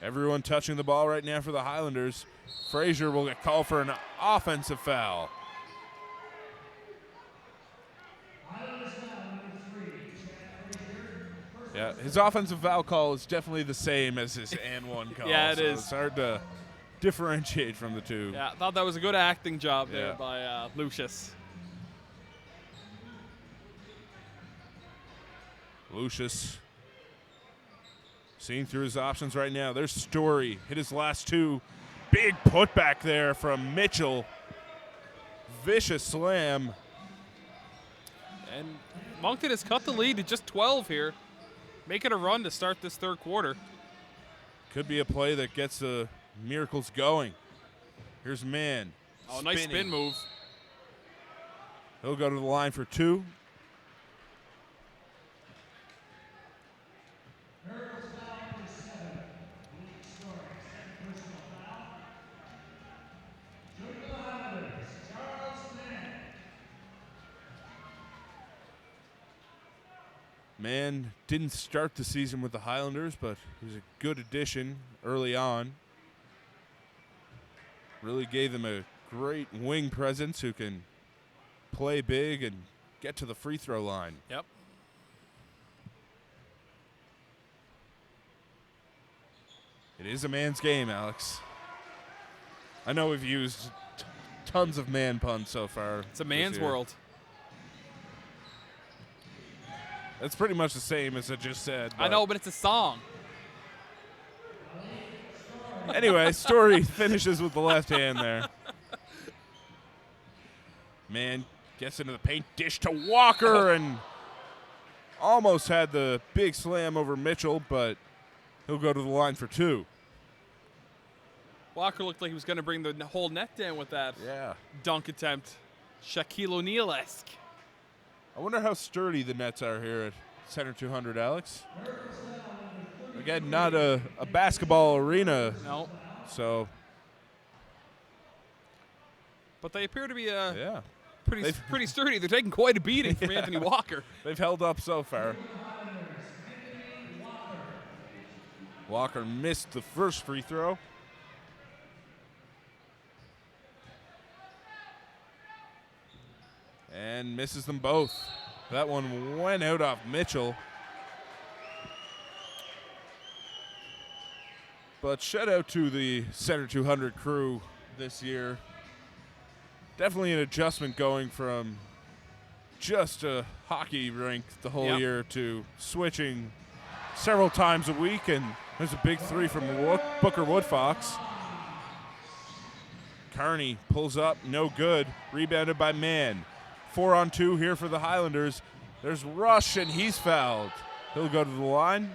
Everyone touching the ball right now for the Highlanders. Frazier will get called for an offensive foul. Yeah, his offensive foul call is definitely the same as his and one call. Yeah, it is. It's hard to differentiate from the two. Yeah, I thought that was a good acting job there by Lucius. Lucius seeing through his options right now. There's Story. Hit his last two. Big putback there from Mitchell. Vicious slam. And Moncton has cut the lead to just 12 here. Make it a run to start this third quarter. Could be a play that gets the Miracles going. Here's Mann. Oh, nice spin move. He'll go to the line for two. Mann didn't start the season with the Highlanders, but he was a good addition early on. Really gave them a great wing presence who can play big and get to the free throw line. Yep. It is a man's game, Alex. I know we've used tons of man puns so far. It's a man's world. It's pretty much the same as I just said. I know, but it's a song. Anyway, Story finishes with the left hand there. Man gets into the paint, dish to Walker, and almost had the big slam over Mitchell, but he'll go to the line for 2. Walker looked like he was going to bring the whole net down with that dunk attempt. Shaquille O'Neal-esque. I wonder how sturdy the nets are here at Center 200, Alex. Again, not a basketball arena. No. So. But they appear to be pretty sturdy. They're taking quite a beating from Anthony Walker. They've held up so far. Walker missed the first free throw. And misses them both. That one went out off Mitchell. But shout out to the Center 200 crew this year. Definitely an adjustment going from just a hockey rink the whole year to switching several times a week. And there's a big 3 from Booker Woodfox. Kearney pulls up, no good. Rebounded by Mann. 4-on-2 here for the Highlanders. There's Rush, and he's fouled. He'll go to the line.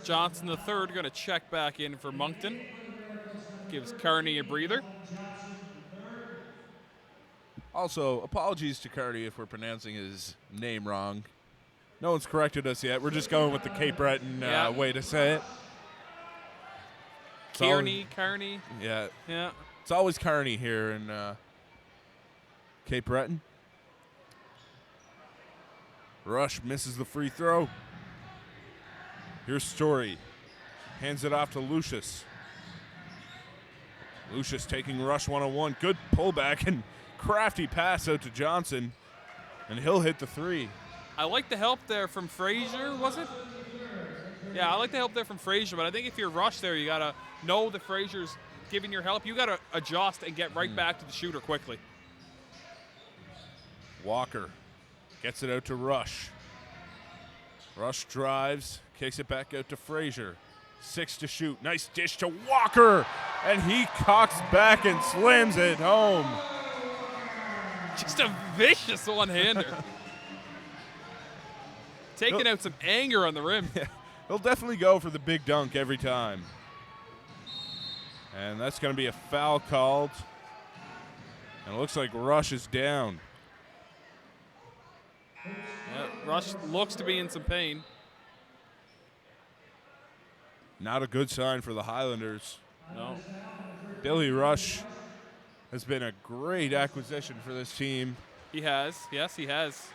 Johnson the third going to check back in for Moncton. Gives Kearney a breather. Also, apologies to Kearney if we're pronouncing his name wrong. No one's corrected us yet. We're just going with the Cape Breton way to say it. Kearney. Yeah. Yeah. It's always Kearney here in Cape Breton. Rush misses the free throw. Here's Story. Hands it off to Lucius. Lucius taking Rush one-on-one. Good pullback and crafty pass out to Johnson. And he'll hit the 3. I like the help there from Frazier, was it? Yeah, I like the help there from Frazier, but I think if you're Rush there, you got to know that Frazier's giving your help. You got to adjust and get right back to the shooter quickly. Walker gets it out to Rush. Rush drives, kicks it back out to Frazier. 6 to shoot. Nice dish to Walker, and he cocks back and slams it home. Just a vicious one-hander. Taking out some anger on the rim. Yeah, he'll definitely go for the big dunk every time. And that's going to be a foul called. And it looks like Rush is down. Yeah, Rush looks to be in some pain. Not a good sign for the Highlanders. No. Billy Rush has been a great acquisition for this team. He has. Yes, he has.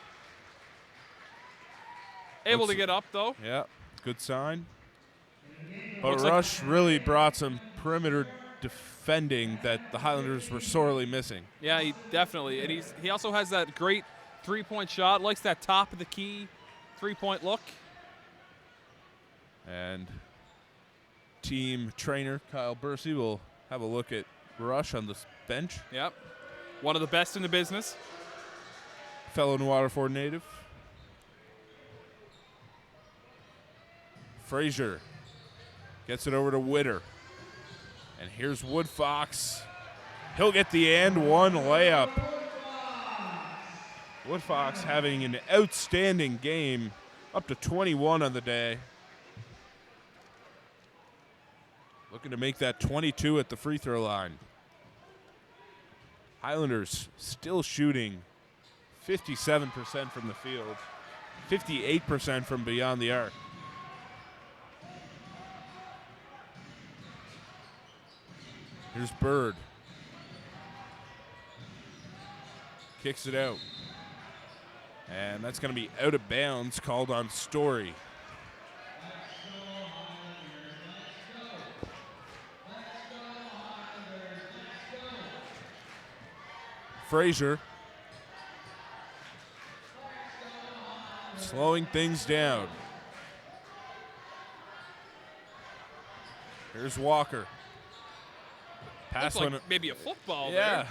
Able to get up, though. Yeah, good sign. But Looks Rush really brought some perimeter defending that the Highlanders were sorely missing. Yeah, he definitely. And he also has that great three-point shot. Likes that top of the key three-point look. And team trainer Kyle Bursey will have a look at Rush on the bench. Yep. One of the best in the business. Fellow New Waterford native. Frazier gets it over to Witter. And here's Woodfox. He'll get the and one layup. Woodfox having an outstanding game, up to 21 on the day. Looking to make that 22 at the free throw line. Highlanders still shooting 57% from the field, 58% from beyond the arc. Here's Bird. Kicks it out. And that's going to be out of bounds, called on Story. Frazier slowing things down. Here's Walker. Pass Looks like went, maybe a football yeah, there.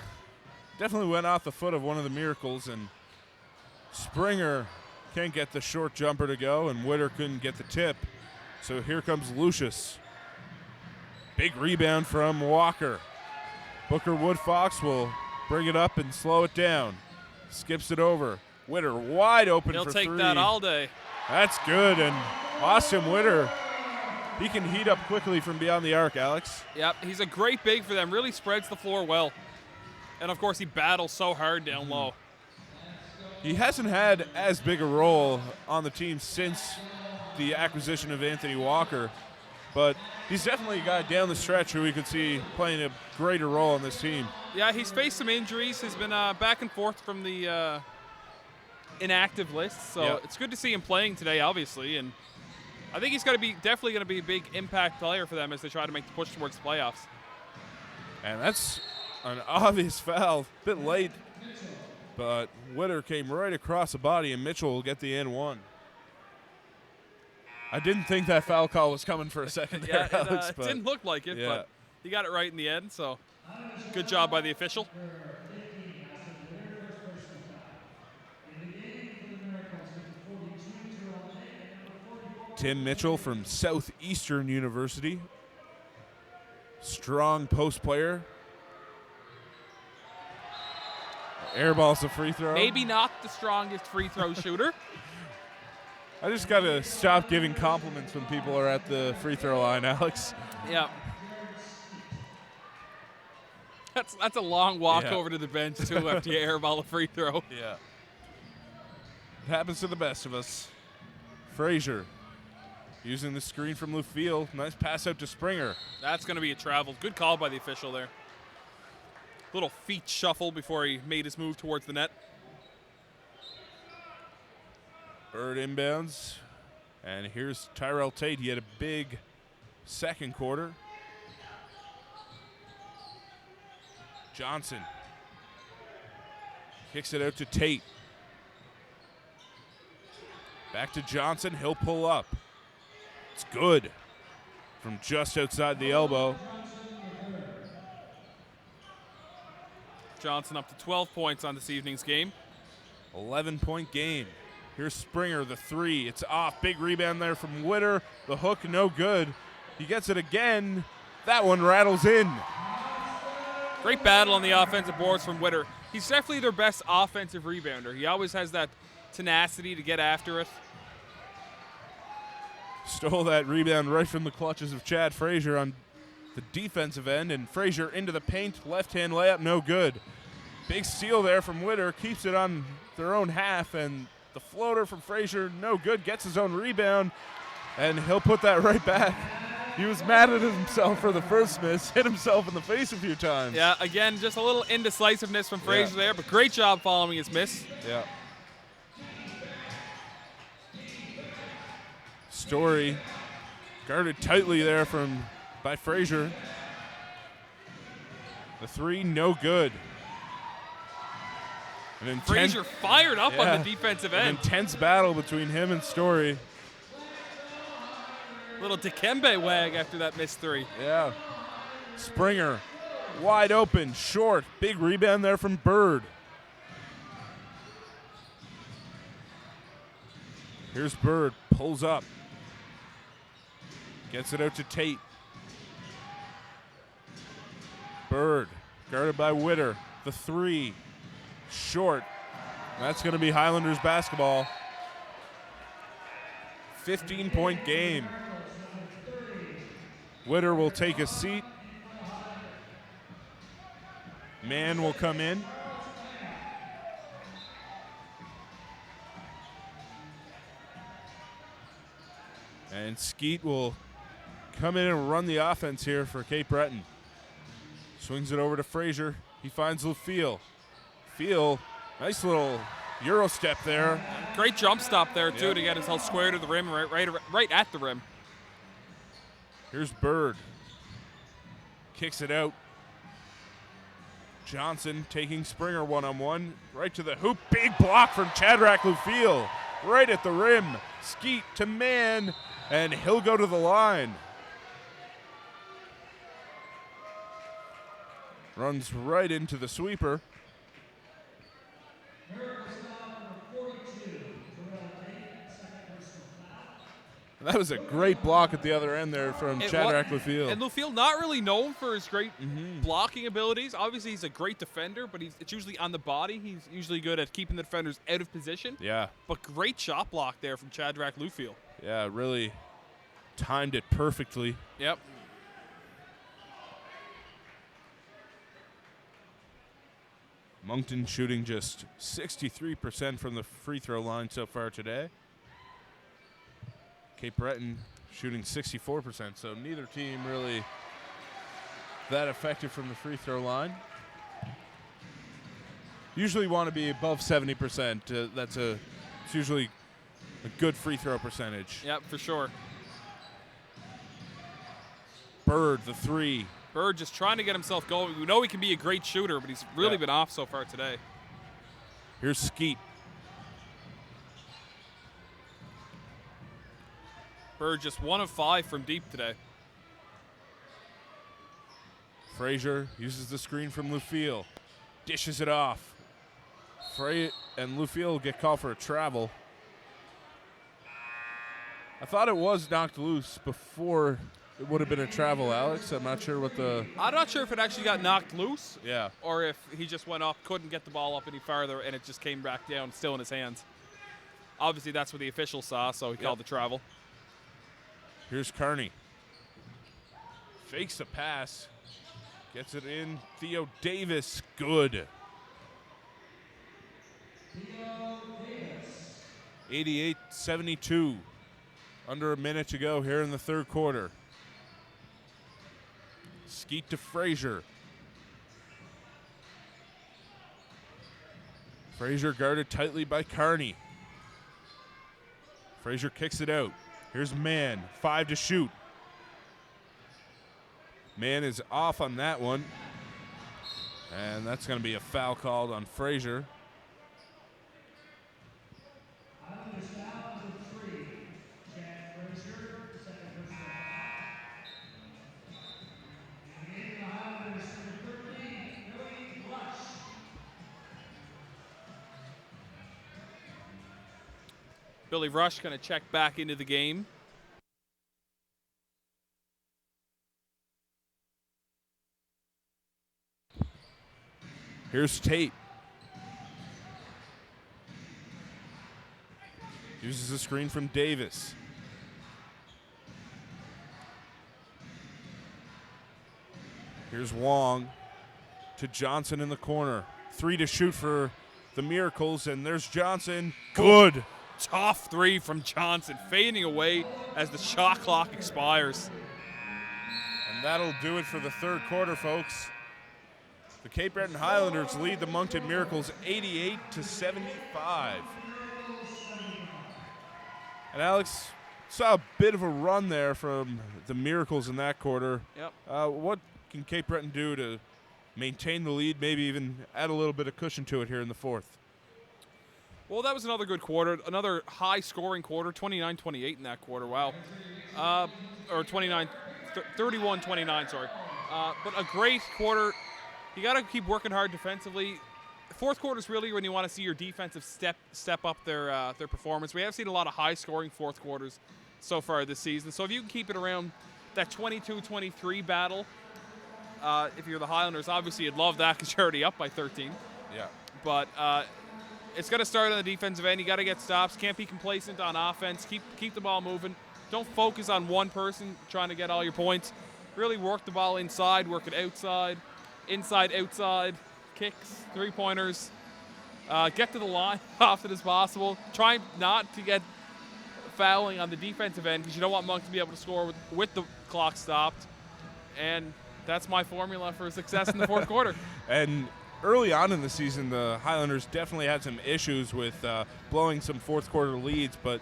definitely went off the foot of one of the Miracles, and Springer can't get the short jumper to go, and Witter couldn't get the tip. So here comes Lucius. Big rebound from Walker. Booker Woodfox will bring it up and slow it down. Skips it over. Witter wide open He'll for take three. that all day. That's good, and Austin Witter, he can heat up quickly from beyond the arc, Alex. Yep, he's a great big for them. Really spreads the floor well. And, of course, he battles so hard down low. He hasn't had as big a role on the team since the acquisition of Anthony Walker, but he's definitely a guy down the stretch who we could see playing a greater role on this team. Yeah, he's faced some injuries. He's been back and forth from the inactive list, so Yep. it's good to see him playing today, obviously. And I think he's definitely going to be a big impact player for them as they try to make the push towards the playoffs. And that's an obvious foul, a bit late, but Witter came right across the body, and Mitchell will get the N1. I didn't think that foul call was coming for a second there, Yeah, Alex. it but didn't look like it, yeah. but he got it right in the end, so good job by the official. Tim Mitchell from Southeastern University. Strong post player. Airball's a free throw. Maybe not the strongest free throw shooter. I just got to stop giving compliments when people are at the free throw line, Alex. Yeah. That's a long walk Yeah. over to the bench, too, after you airball a free throw. Yeah. It happens to the best of us. Frazier using the screen from Lufiel. Nice pass out to Springer. That's going to be a travel. Good call by the official there. Little feet shuffle before he made his move towards the net. Bird inbounds. And here's Tyrell Tate. He had a big second quarter. Johnson kicks it out to Tate. Back to Johnson. He'll pull up. It's good from just outside the elbow. Johnson up to 12 points on this evening's game. 11-point game. Here's Springer, the three. It's off. Big rebound there from Witter. The hook, no good. He gets it again. That one rattles in. Great battle on the offensive boards from Witter. He's definitely their best offensive rebounder. He always has that tenacity to get after it. Stole that rebound right from the clutches of Chad Frazier on the defensive end, and Frazier into the paint. Left-hand layup, no good. Big steal there from Witter. Keeps it on their own half, and the floater from Frazier, no good. Gets his own rebound, and he'll put that right back. He was mad at himself for the first miss. Hit himself in the face a few times. Yeah, again, just a little indecisiveness from Frazier there, but great job following his miss. Yeah. Story guarded tightly there by Frazier. The three, no good. Frazier fired up on the defensive an end. intense battle between him and Story. Little Dikembe wag after that missed three. Yeah. Springer, wide open, short. Big rebound there from Bird. Here's Bird, pulls up. Gets it out to Tate. Bird, guarded by Witter. The three, short. That's going to be Highlanders basketball. 15-point game. Witter will take a seat. Mann will come in. And Skeet will come in and run the offense here for Cape Breton. Swings it over to Frazier. He finds Lufiel. Fiel, nice little Euro step there. Great jump stop there, too, to get himself square to the rim, right at the rim. Here's Bird. Kicks it out. Johnson taking Springer one-on-one. Right to the hoop. Big block from Shadrach Lufiel. Right at the rim. Skeet to Mann, and he'll go to the line. Runs right into the sweeper. And that was a great block at the other end there from Shadrach Lufiel. And Lufiel not really known for his great blocking abilities. Obviously, he's a great defender, but it's usually on the body. He's usually good at keeping the defenders out of position. Yeah. But great shot block there from Shadrach Lufiel. Yeah, really timed it perfectly. Yep. Moncton shooting just 63% from the free throw line so far today. Cape Breton shooting 64%, so neither team really that effective from the free throw line. Usually want to be above 70%. It's usually a good free throw percentage. Yep, for sure. Bird, the three. Bird just trying to get himself going. We know he can be a great shooter, but he's really been off so far today. Here's Skeet. Bird just 1 of 5 from deep today. Frazier uses the screen from Lufiel. Dishes it off. And Lufiel get called for a travel. I thought it was knocked loose before it would have been a travel, Alex. I'm not sure I'm not sure if it actually got knocked loose. Yeah. Or if he just went up, couldn't get the ball up any farther, and it just came back down, still in his hands. Obviously, that's what the official saw, so he called the travel. Here's Kearney. Fakes the pass. Gets it in. Theo Davis. Good. 88-72. Under a minute to go here in the third quarter. Skeet to Frazier. Frazier guarded tightly by Kearney. Frazier kicks it out. Here's Mann, 5 to shoot. Mann is off on that one. And that's going to be a foul called on Frazier. Billy Rush going to check back into the game. Here's Tate. Uses a screen from Davis. Here's Wong to Johnson in the corner. 3 to shoot for the Miracles, and there's Johnson. Good. Tough 3 from Johnson, fading away as the shot clock expires. And that'll do it for the third quarter, folks. The Cape Breton Highlanders lead the Moncton Miracles 88-75. And Alex, saw a bit of a run there from the Miracles in that quarter. Yep. What can Cape Breton do to maintain the lead, maybe even add a little bit of cushion to it here in the fourth? Well, that was another good quarter, another high-scoring quarter, 29-28 in that quarter. Wow. Or 31-29, sorry. But a great quarter. You got to keep working hard defensively. Fourth quarter is really when you want to see your defensive step up their performance. We have seen a lot of high-scoring fourth quarters so far this season. So if you can keep it around that 22-23 battle, if you're the Highlanders, obviously you'd love that because you're already up by 13. Yeah. But it's got to start on the defensive end. You got to get stops. Can't be complacent on offense. Keep the ball moving. Don't focus on one person trying to get all your points. Really work the ball inside, work it outside, inside, outside, kicks, three-pointers. Get to the line often as possible. Try not to get fouling on the defensive end because you don't want Monk to be able to score with the clock stopped. And that's my formula for success in the fourth quarter. And early on in the season, the Highlanders definitely had some issues with blowing some fourth quarter leads, but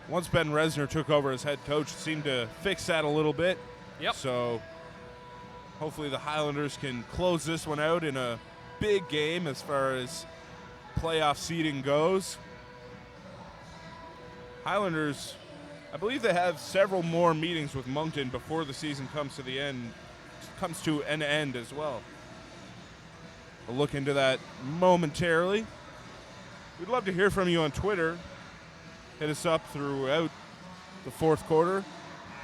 once Ben Resner took over as head coach, it seemed to fix that a little bit. Yep. So hopefully the Highlanders can close this one out in a big game as far as playoff seeding goes. Highlanders, I believe they have several more meetings with Moncton before the season comes to an end as well. We'll look into that momentarily. We'd love to hear from you on Twitter. Hit us up throughout the fourth quarter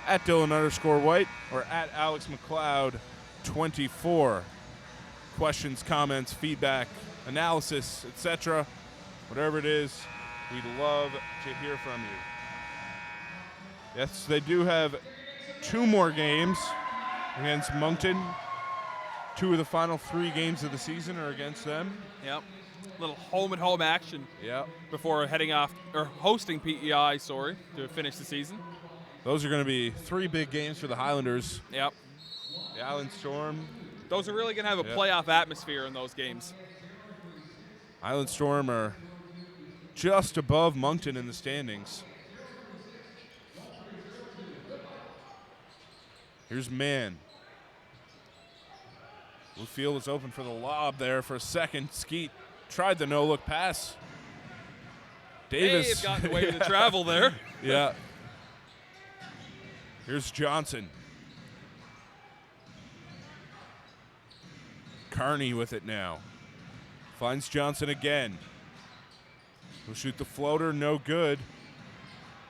at Dylan_White or at Alex McLeod 24. Questions, comments, feedback, analysis, etc. Whatever it is, we'd love to hear from you. Yes, they do have 2 more games against Moncton. 2 of the final 3 games of the season are against them. Yep. Little home-and-home action. Yep. Before heading off, or hosting PEI, to finish the season. Those are going to be 3 big games for the Highlanders. Yep. The Island Storm. Those are really going to have a playoff atmosphere in those games. Island Storm are just above Moncton in the standings. Here's Mann. Field was open for the lob there for a second. Skeet tried the no-look pass. Davis. They've gotten away with the travel there. Yeah. Here's Johnson. Carney with it now. Finds Johnson again. He'll shoot the floater, no good.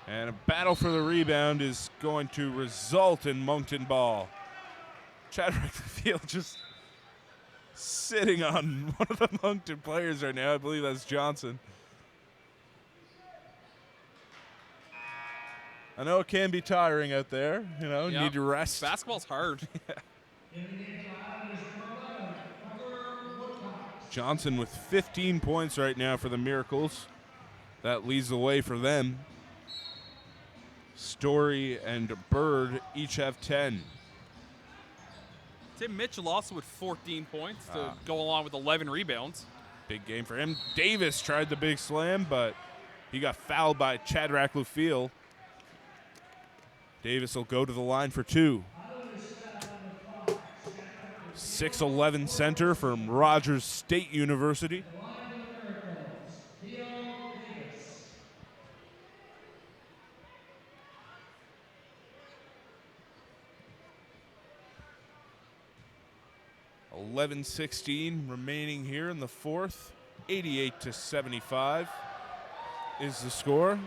And a battle for the rebound is going to result in Moncton ball. Chadwick Field just sitting on one of the Moncton players right now. I believe that's Johnson. I know it can be tiring out there. You know, you need to rest. Basketball's hard. Johnson with 15 points right now for the Miracles. That leads the way for them. Story and Bird each have 10. Tim Mitchell also with 14 points to go along with 11 rebounds. Big game for him. Davis tried the big slam, but he got fouled by Chadwick Lufiel. Davis will go to the line for 2. 6'11" center from Rogers State University. .11:16 remaining here in the fourth. 88-75 is the score.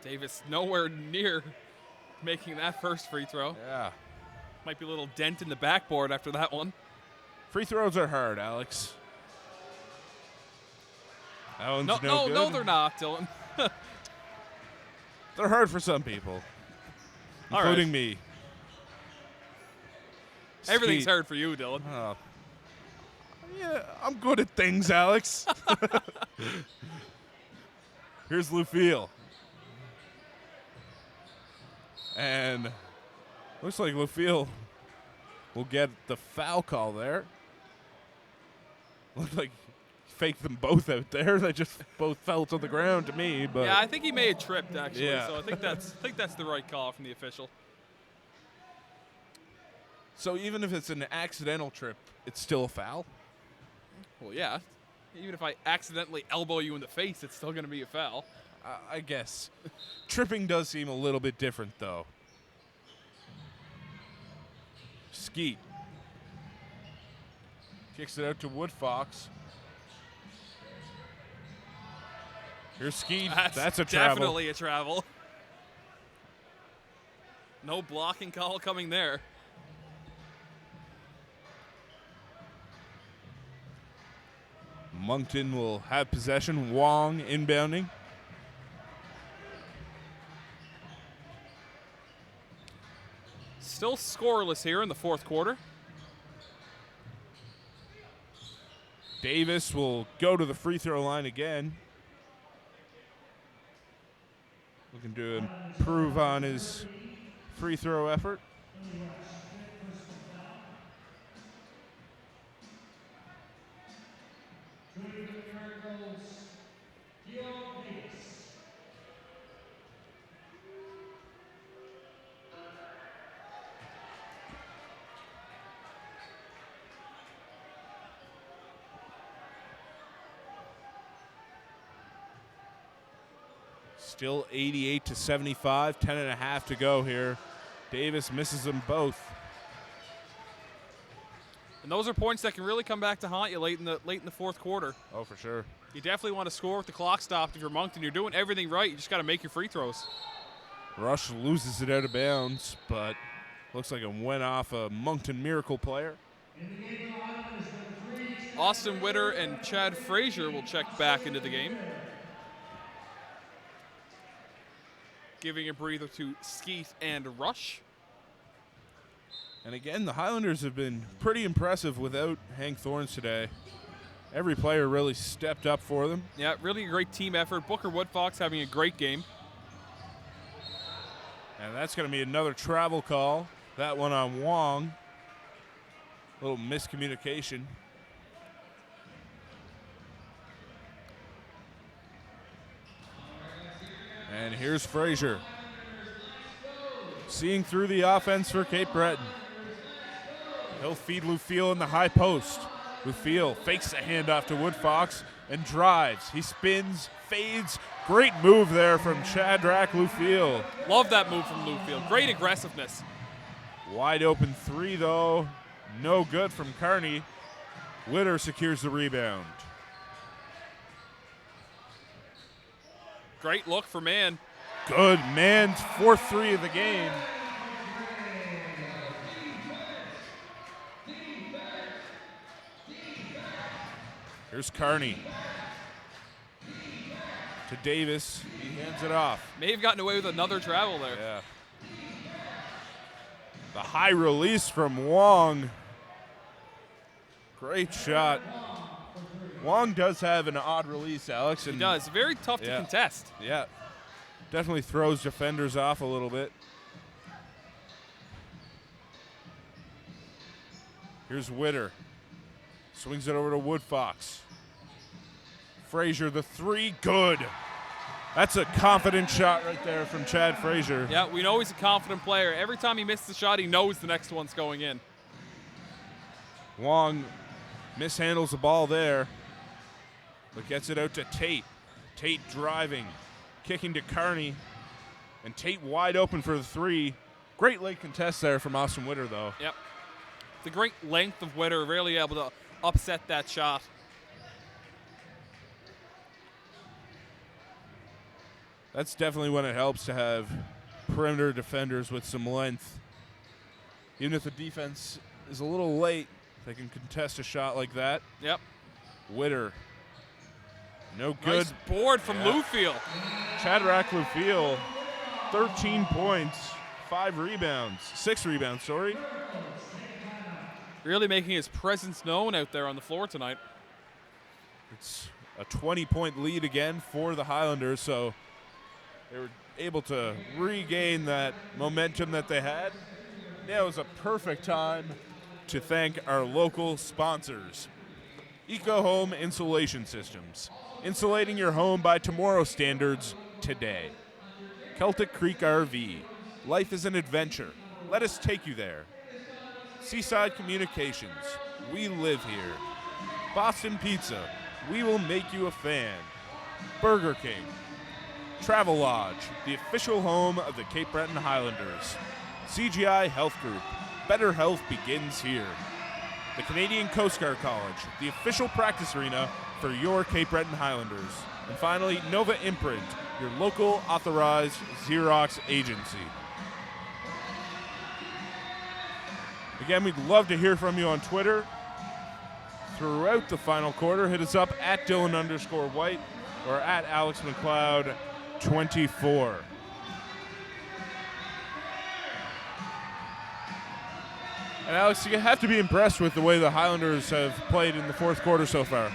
Davis nowhere near making that first free throw. Yeah. Might be a little dent in the backboard after that one. Free throws are hard, Alex. That one's no good. No, they're not, Dylan. They're hard for some people, including me. Everything's hard for you, Dylan. Yeah, I'm good at things, Alex. Here's Lufiel. And looks like Lufiel will get the foul call there. Looked like he faked them both out there. They just both fell to the ground to me. But yeah, I think he may have tripped actually. Yeah. So I think that's the right call from the official. So even if it's an accidental trip, it's still a foul? Well, yeah. Even if I accidentally elbow you in the face, it's still going to be a foul. I guess. Tripping does seem a little bit different, though. Skeet. Kicks it out to Woodfox. Here's Skeet. That's a travel. Definitely a travel. No blocking call coming there. Moncton will have possession. Wong inbounding. Still scoreless here in the fourth quarter. Davis will go to the free throw line again. Looking to improve on his free throw effort. Still 88-75, 10.5 to go here. Davis misses them both. And those are points that can really come back to haunt you late in the fourth quarter. Oh, for sure. You definitely want to score with the clock stopped if you're Moncton. You're doing everything right. You just got to make your free throws. Rush loses it out of bounds, but looks like it went off a Moncton Miracle player. Austin Witter and Chad Frazier will check back into the game. Giving a breather to Skeet and Rush. And again, the Highlanders have been pretty impressive without Hank Thorns today. Every player really stepped up for them. Yeah, really a great team effort. Booker Woodfox having a great game. And that's going to be another travel call. That one on Wong. A little miscommunication. And here's Frazier. Seeing through the offense for Cape Breton. He'll feed Lufiel in the high post. Lufiel fakes the handoff to Woodfox and drives. He spins, fades. Great move there from Shadrach Lufiel. Love that move from Lufiel. Great aggressiveness. Wide open three, though. No good from Kearney. Witter secures the rebound. Great look for Mann. Good. Mann's fourth three of the game. Here's Kearney. To Davis. He hands it off. May have gotten away with another travel there. Yeah. The high release from Wong. Great shot. Wong does have an odd release, Alex. He does. Very tough to contest. Yeah. Definitely throws defenders off a little bit. Here's Witter. Swings it over to Woodfox. Frazier, the three, good. That's a confident shot right there from Chad Frazier. Yeah, we know he's a confident player. Every time he misses a shot, he knows the next one's going in. Wong mishandles the ball there, but gets it out to Tate. Tate driving, kicking to Kearney, and Tate wide open for the three. Great late contest there from Austin Witter, though. Yep. The great length of Witter, really able to upset that shot. That's definitely when it helps to have perimeter defenders with some length. Even if the defense is a little late, they can contest a shot like that. Yep. Witter. No good. Nice board from Lufiel. Shadrach Lufiel, 13 points, 6 rebounds, sorry. Really making his presence known out there on the floor tonight. It's a 20-point lead again for the Highlanders, so they were able to regain that momentum that they had. Now is a perfect time to thank our local sponsors. Eco Home Insulation Systems, insulating your home by tomorrow's standards today. Celtic Creek RV, life is an adventure. Let us take you there. Seaside Communications, we live here. Boston Pizza, we will make you a fan. Burger King. Travel Lodge, the official home of the Cape Breton Highlanders. CGI Health Group, better health begins here. The Canadian Coast Guard College, the official practice arena for your Cape Breton Highlanders. And finally, Nova Imprint, your local authorized Xerox agency. Again, we'd love to hear from you on Twitter. Throughout the final quarter, hit us up at Dylan_White or at Alex McLeod 24. And Alex, you have to be impressed with the way the Highlanders have played in the fourth quarter so far.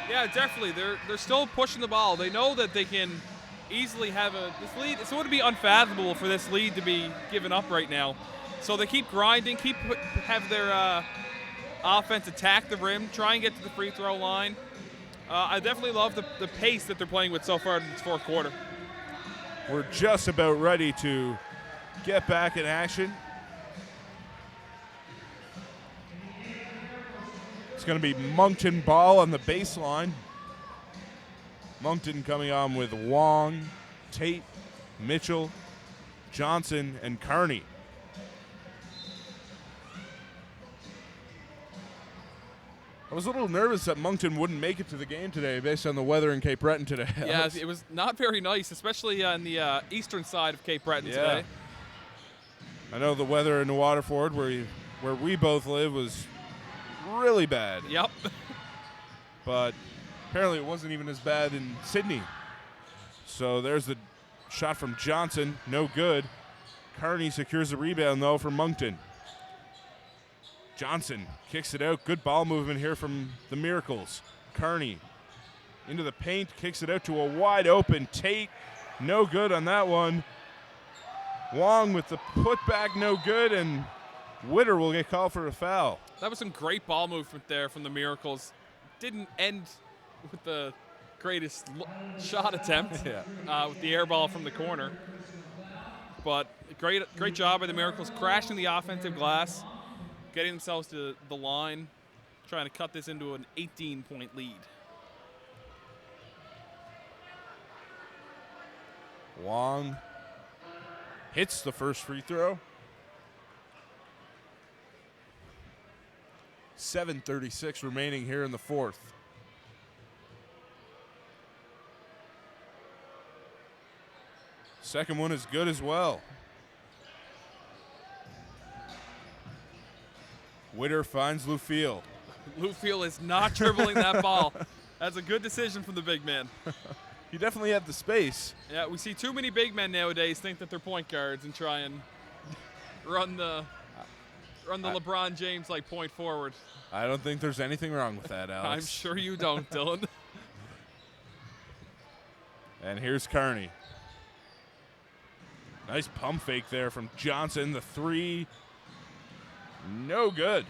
Yeah, definitely. They're still pushing the ball. They know that they can easily have this lead. It would be unfathomable for this lead to be given up right now. So they keep grinding, have their offense attack the rim, try and get to the free throw line. I definitely love the pace that they're playing with so far in this fourth quarter. We're just about ready to get back in action. It's going to be Moncton ball on the baseline. Moncton coming on with Wong, Tate, Mitchell, Johnson, and Kearney. I was a little nervous that Moncton wouldn't make it to the game today based on the weather in Cape Breton today. Yeah, it was not very nice, especially on the eastern side of Cape Breton today. I know the weather in Waterford, where we both live, was really bad. Yep. But apparently it wasn't even as bad in Sydney. So there's the shot from Johnson, no good. Kearney secures the rebound, though, for Moncton. Johnson kicks it out. Good ball movement here from the Miracles. Kearney into the paint, kicks it out to a wide open Tate. No good on that one. Wong with the putback, no good, and Witter will get called for a foul. That was some great ball movement there from the Miracles. Didn't end with the greatest shot attempt with the air ball from the corner. But great job by the Miracles, crashing the offensive glass, getting themselves to the line, trying to cut this into an 18-point lead. Wong hits the first free throw. 7:36 remaining here in the fourth. Second one is good as well. Witter finds Lufiel. Lufiel is not dribbling that ball. That's a good decision from the big man. He definitely had the space. Yeah, we see too many big men nowadays think that they're point guards and try and run the LeBron James like point forward. I don't think there's anything wrong with that, Alex. I'm sure you don't, Dylan. And here's Kearney. Nice pump fake there from Johnson. The three, no good.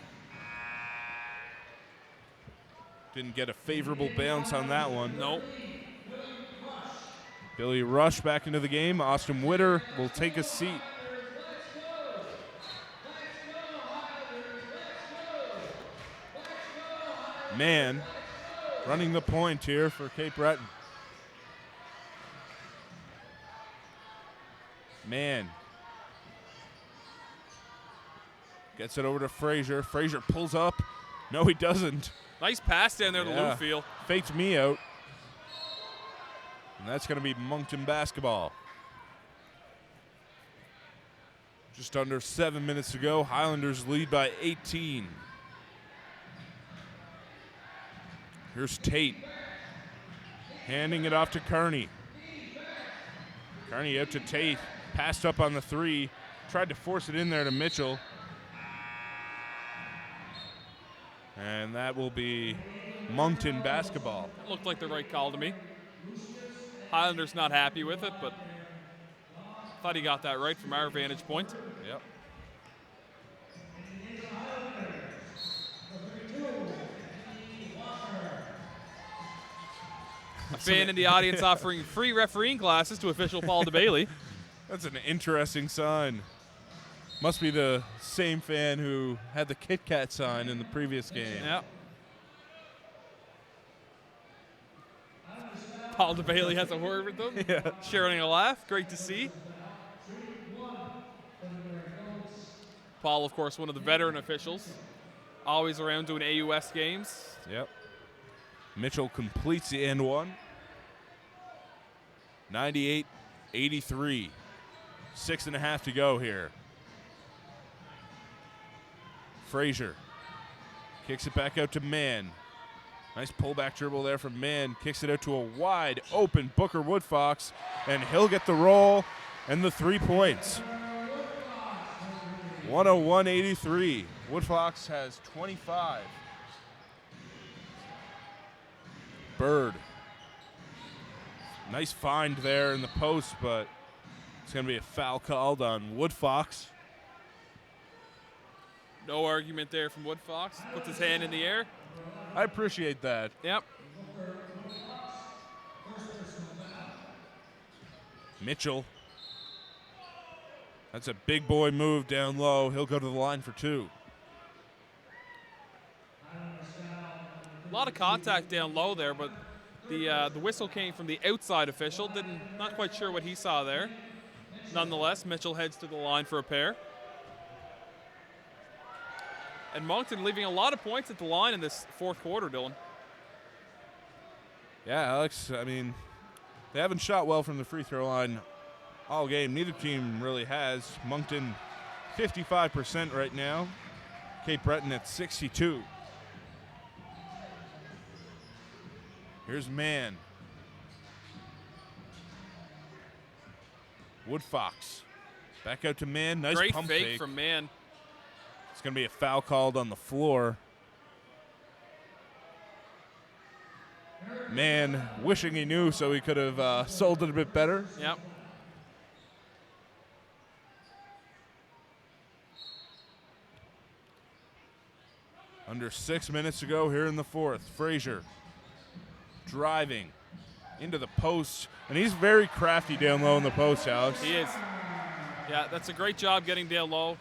Didn't get a favorable bounce on that one. Nope. Billy Rush back into the game. Austin Witter will take a seat. Man, running the point here for Cape Breton. Man. Gets it over to Frazier. Frazier pulls up. No, he doesn't. Nice pass down there to Lufiel. Faked me out. And that's going to be Moncton basketball. Just under 7 minutes to go. Highlanders lead by 18. Here's Tate. Handing it off to Kearney. Kearney out to Tate. Passed up on the three. Tried to force it in there to Mitchell. And that will be Moncton basketball. Looked like the right call to me. Highlanders not happy with it, but thought he got that right from our vantage point. Yep. A fan in the audience offering free refereeing glasses to official Paul DeBailey. That's an interesting sign. Must be the same fan who had the Kit Kat sign in the previous game. Yeah. Paul DeBailey has a word with them. Yeah. Sharing a laugh. Great to see. Paul, of course, one of the veteran officials. Always around doing AUS games. Yep. Mitchell completes the end one. 98-83. 6.5 to go here. Frazier kicks it back out to Mann. Nice pullback dribble there from Mann. Kicks it out to a wide open Booker Woodfox, and he'll get the roll and the 3 points. 101-83. Woodfox has 25. Bird. Nice find there in the post, but it's going to be a foul called on Woodfox. No argument there from Woodfox. Puts his hand in the air. I appreciate that. Yep. Mitchell. That's a big boy move down low. He'll go to the line for 2. A lot of contact down low there, but the whistle came from the outside official. Not quite sure what he saw there. Nonetheless, Mitchell heads to the line for a pair. And Moncton leaving a lot of points at the line in this fourth quarter, Dylan. Yeah, Alex, I mean, they haven't shot well from the free throw line all game. Neither team really has. Moncton 55% right now. Cape Breton at 62. Here's Mann. Woodfox. Back out to Mann. Nice Great pump fake from Mann. It's going to be a foul called on the floor. Mann wishing he knew so he could have sold it a bit better. Yep. Under 6 minutes to go here in the fourth. Frazier driving into the post. And he's very crafty down low in the post, Alex. He is. Yeah, that's a great job getting down low.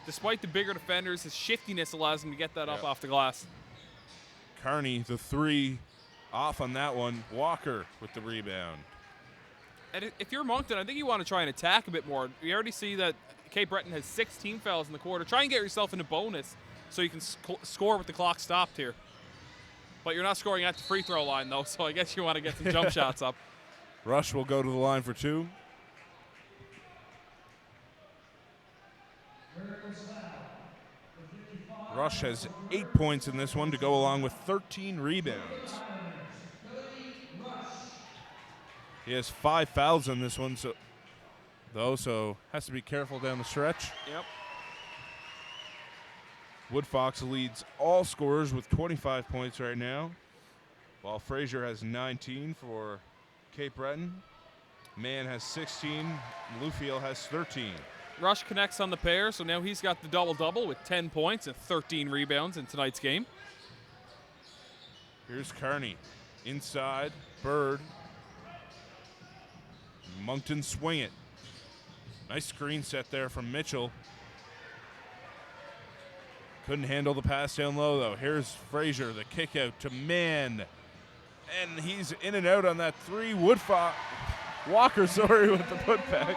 Despite the bigger defenders, his shiftiness allows him to get that up off the glass. Kearney, the three, off on that one. Walker with the rebound. And if you're Moncton, I think you want to try and attack a bit more. You already see that Cape Breton has 16 fouls in the quarter. Try and get yourself in a bonus so you can score with the clock stopped here. But you're not scoring at the free throw line, though, so I guess you want to get some jump shots up. Rush will go to the line for two. Rush has 8 points in this one to go along with 13 rebounds. He has 5 fouls in this one, so has to be careful down the stretch. Yep. Woodfox leads all scorers with 25 points right now, while Frazier has 19 for Cape Breton. Mann has 16. Bluefield has 13. Rush connects on the pair, so now he's got the double-double with 10 points and 13 rebounds in tonight's game. Here's Kearney. Inside, Bird. Moncton swing it. Nice screen set there from Mitchell. Couldn't handle the pass down low, though. Here's Frazier, the kick out to Mann. And he's in and out on that three. Walker, sorry, with the putback.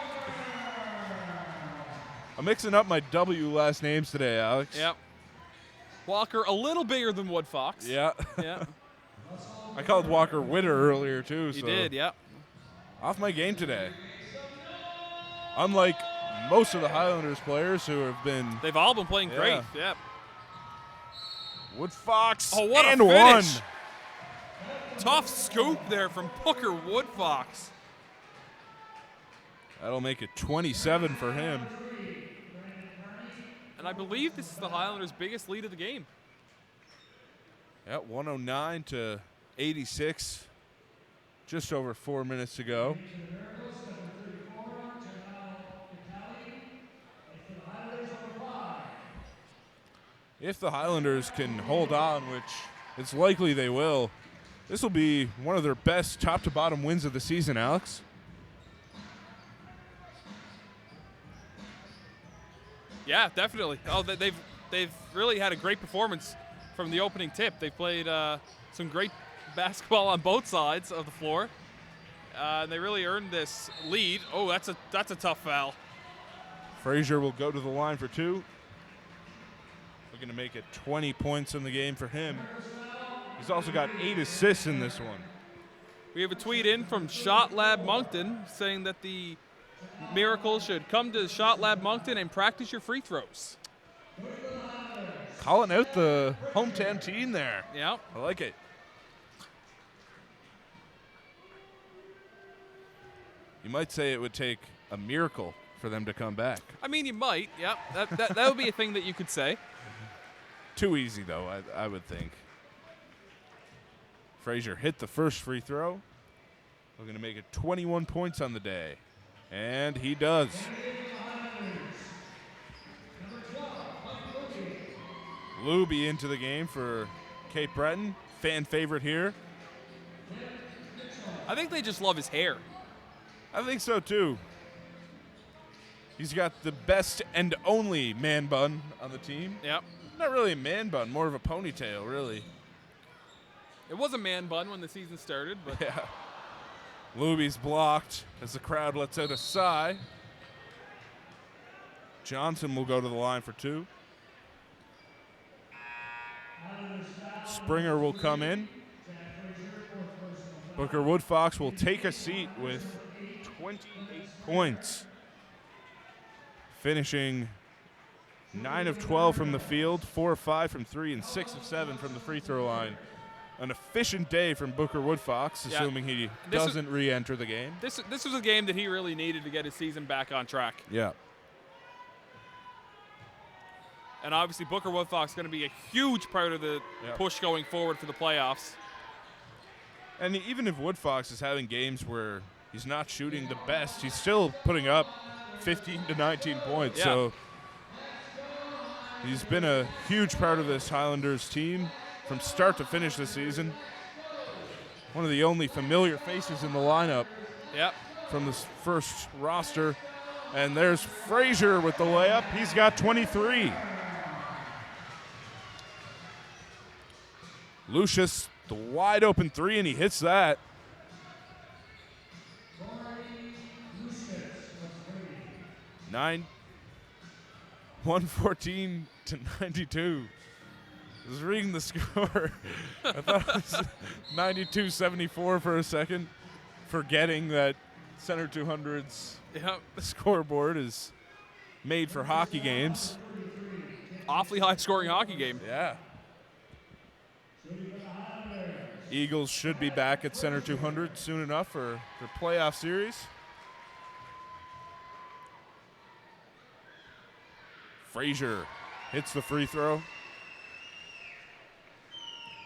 I'm mixing up my W last names today, Alex. Yep. Walker a little bigger than Woodfox. Yeah. Yeah. I called Walker Witter earlier, too. You did, yep. Off my game today. Unlike most of the Highlanders players who have been... They've all been playing great, yep. Woodfox, oh, what and a one. finish. Tough scoop there from Booker Woodfox. That'll make it 27 for him. And I believe this is the Highlanders' biggest lead of the game. Yeah, 109 to 86. Just over 4 minutes to go. If the Highlanders can hold on, which it's likely they will, this will be one of their best top-to-bottom wins of the season, Alex. Yeah, definitely. Oh, they've really had a great performance from the opening tip. They played some great basketball on both sides of the floor. They really earned this lead. Oh, that's a tough foul. Frazier will go to the line for two. We're going to make it 20 points in the game for him. He's also got 8 assists in this one. We have a tweet in from Shot Lab Moncton saying that the Miracles should come to Shot Lab Moncton and practice your free throws. Calling out the hometown team there. Yeah. I like it. You might say it would take a miracle for them to come back. I mean, you might. Yeah. That would be a thing that you could say. Too easy, though, I would think. Frazier hit the first free throw. We're going to make it 21 points on the day. And he does. Luby into the game for Cape Breton. Fan favorite here. I think they just love his hair. I think so, too. He's got the best and only man bun on the team. Yep. Not really a man bun, more of a ponytail, really. It was a man bun when the season started, but Yeah. Luby's blocked as the crowd lets out a sigh. Johnson will go to the line for two. Springer will come in. Booker Woodfox will take a seat with 28 points, finishing 9 of 12 from the field, 4 of 5 from 3, and 6 of 7 from the free throw line. An efficient day from Booker Woodfox, assuming he doesn't re-enter the game. This was a game that he really needed to get his season back on track. Yeah. And obviously Booker Woodfox is going to be a huge part of the push going forward for the playoffs. And even if Woodfox is having games where he's not shooting the best, he's still putting up 15 to 19 points. Yeah. So he's been a huge part of this Highlanders team from start to finish this season. One of the only familiar faces in the lineup from this first roster. And there's Frazier with the layup. He's got 23. Lucius, the wide open three, and he hits that. 114 to 92. I was reading the score. I thought it was 92-74 for a second, forgetting that Center 200's scoreboard is made for hockey games. Awfully high-scoring hockey game. Yeah. Eagles should be back at Center 200 soon enough for their playoff series. Frazier hits the free throw.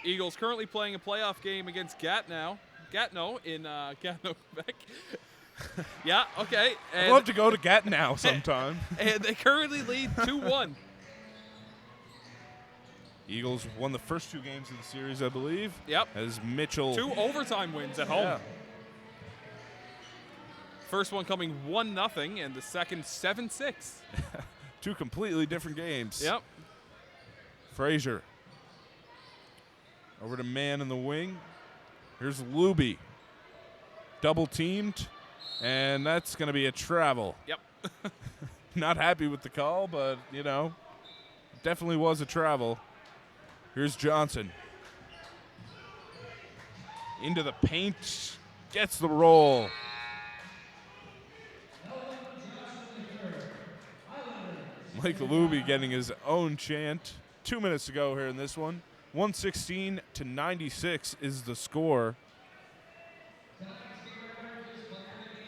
Eagles currently playing a playoff game against Gatineau in Gatineau, Quebec. Yeah, okay. I'd love to go to Gatineau sometime. And they currently lead 2-1. Eagles won the first 2 games of the series, I believe. Yep. As Mitchell. 2 overtime wins at home. First one coming 1-0, and the second 7-6. 2 completely different games. Yep. Frazier. Over to man in the wing. Here's Luby. Double teamed, and that's going to be a travel. Yep. Not happy with the call, but, you know, definitely was a travel. Here's Johnson. Into the paint. Gets the roll. Mike Luby getting his own chant. 2 minutes to go here in this one. 116 to 96 is the score.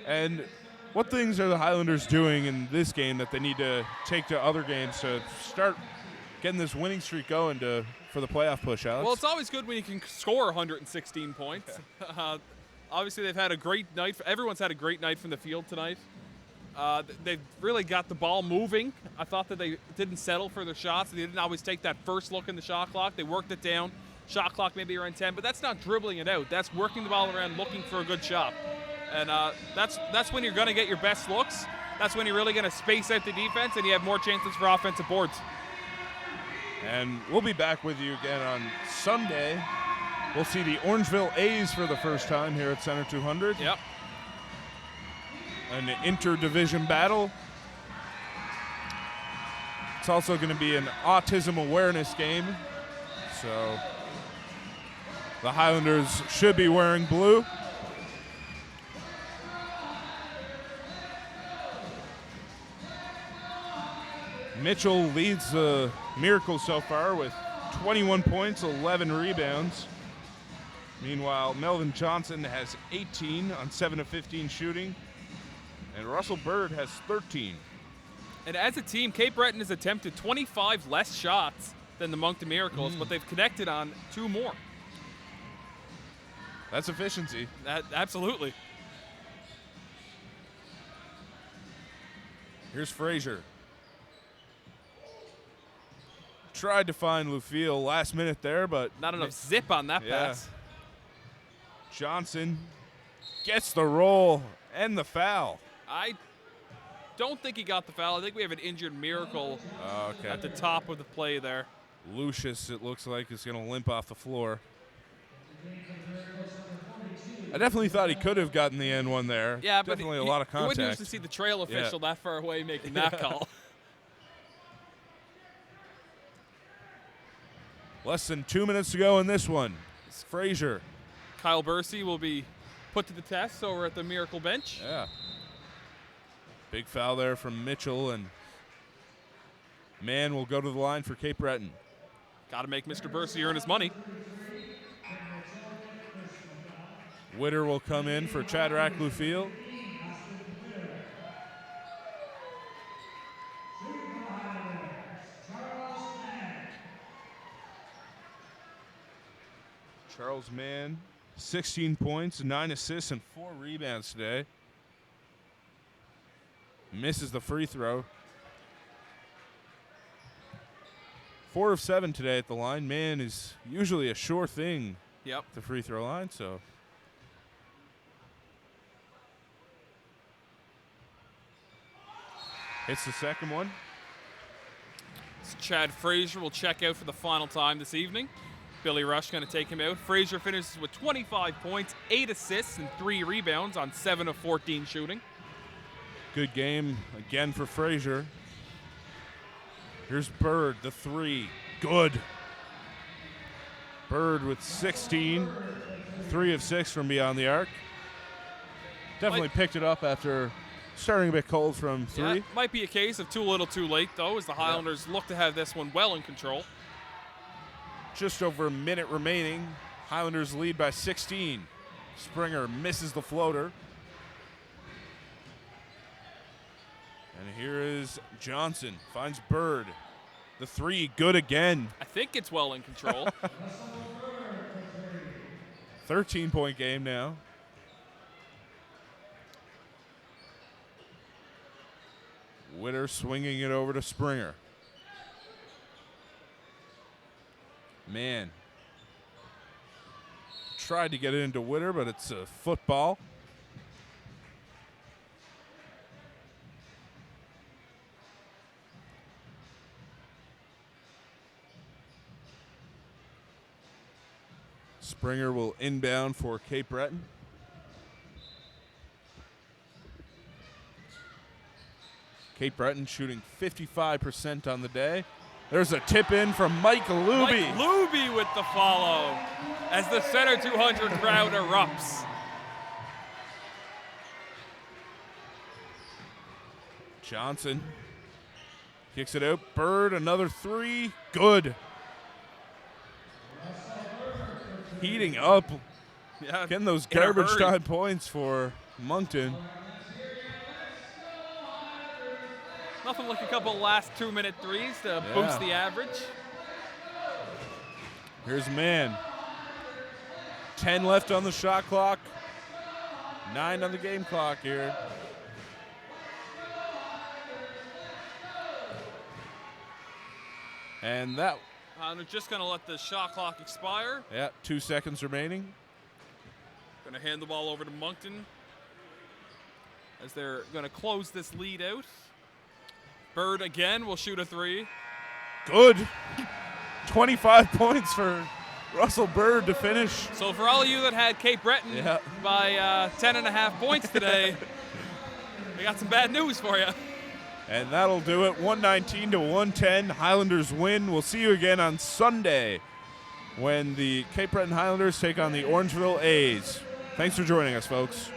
And what things are the Highlanders doing in this game that they need to take to other games to start getting this winning streak going for the playoff push, Alex? Well, it's always good when you can score 116 points. Obviously, they've had a great night. Everyone's had a great night from the field tonight. They've really got the ball moving. I thought that they didn't settle for their shots. They didn't always take that first look in the shot clock. They worked it down. Shot clock maybe around 10, but that's not dribbling it out. That's working the ball around, looking for a good shot. And that's when you're going to get your best looks. That's when you're really going to space out the defense, and you have more chances for offensive boards. And we'll be back with you again on Sunday. We'll see the Orangeville A's for the first time here at Center 200. Yep. An interdivision battle. It's also going to be an autism awareness game. So the Highlanders should be wearing blue. Mitchell leads the Miracle so far with 21 points, 11 rebounds. Meanwhile, Melvin Johnson has 18 on 7 of 15 shooting. And Russell Bird has 13. And as a team, Cape Breton has attempted 25 less shots than the Moncton Miracles, but they've connected on 2 more. That's efficiency. Absolutely. Here's Frazier. Tried to find Lufiel last minute there, but not enough zip on that pass. Johnson gets the roll and the foul. I don't think he got the foul. I think we have an injured Miracle at the top of the play there. Lucius, it looks like, is going to limp off the floor. I definitely thought he could have gotten the end one there. Yeah, definitely but a lot of you wouldn't contact. used to see the trail official that far away making that call. Less than 2 minutes to go in this one. It's Frazier. Kyle Bursey will be put to the test over at the Miracle bench. Yeah. Big foul there from Mitchell, and Mann will go to the line for Cape Breton. Got to make Mr. Bursey earn his money. Witter will come in for Shadrach Bluefield. Charles Mann, 16 points, 9 assists, and 4 rebounds today. Misses the free throw. 4 of 7 today at the line. Mann is usually a sure thing Yep. at the free throw line, so. Hits the second one. So Chad Frazier will check out for the final time this evening. Billy Rush going to take him out. Frazier finishes with 25 points, 8 assists, and 3 rebounds on 7 of 14 shooting. Good game again for Frazier. Here's Bird, the 3. Good. Bird with 16. 3 of 6 from beyond the arc. Definitely picked it up after starting a bit cold from 3. Yeah, might be a case of too little too late, though, as the Highlanders look to have this one well in control. Just over a minute remaining. Highlanders lead by 16. Springer misses the floater. And here is Johnson. Finds Bird. The 3, good again. I think it's well in control. 13-point game now. Witter swinging it over to Springer. Man. Tried to get it into Witter, but it's a football. Springer will inbound for Cape Breton. Cape Breton shooting 55% on the day. There's a tip in from Mike Luby. Mike Luby with the follow as the Center 200 crowd erupts. Johnson kicks it out. Bird, another 3. Good. Heating up. Yeah, Getting those in a garbage hurry. time points for Moncton. Nothing like a couple last 2-minute threes to boost the average. Here's Mann. 10 left on the shot clock. 9 on the game clock here. And that, They're just going to let the shot clock expire. 2 seconds remaining. Going to hand the ball over to Moncton as they're going to close this lead out. Bird again will shoot a 3. Good. 25 points for Russell Bird to finish. So for all of you that had Cape Breton by 10.5 points today, we got some bad news for you. And that'll do it. 119 to 110. Highlanders win. We'll see you again on Sunday when the Cape Breton Highlanders take on the Orangeville A's. Thanks for joining us, folks.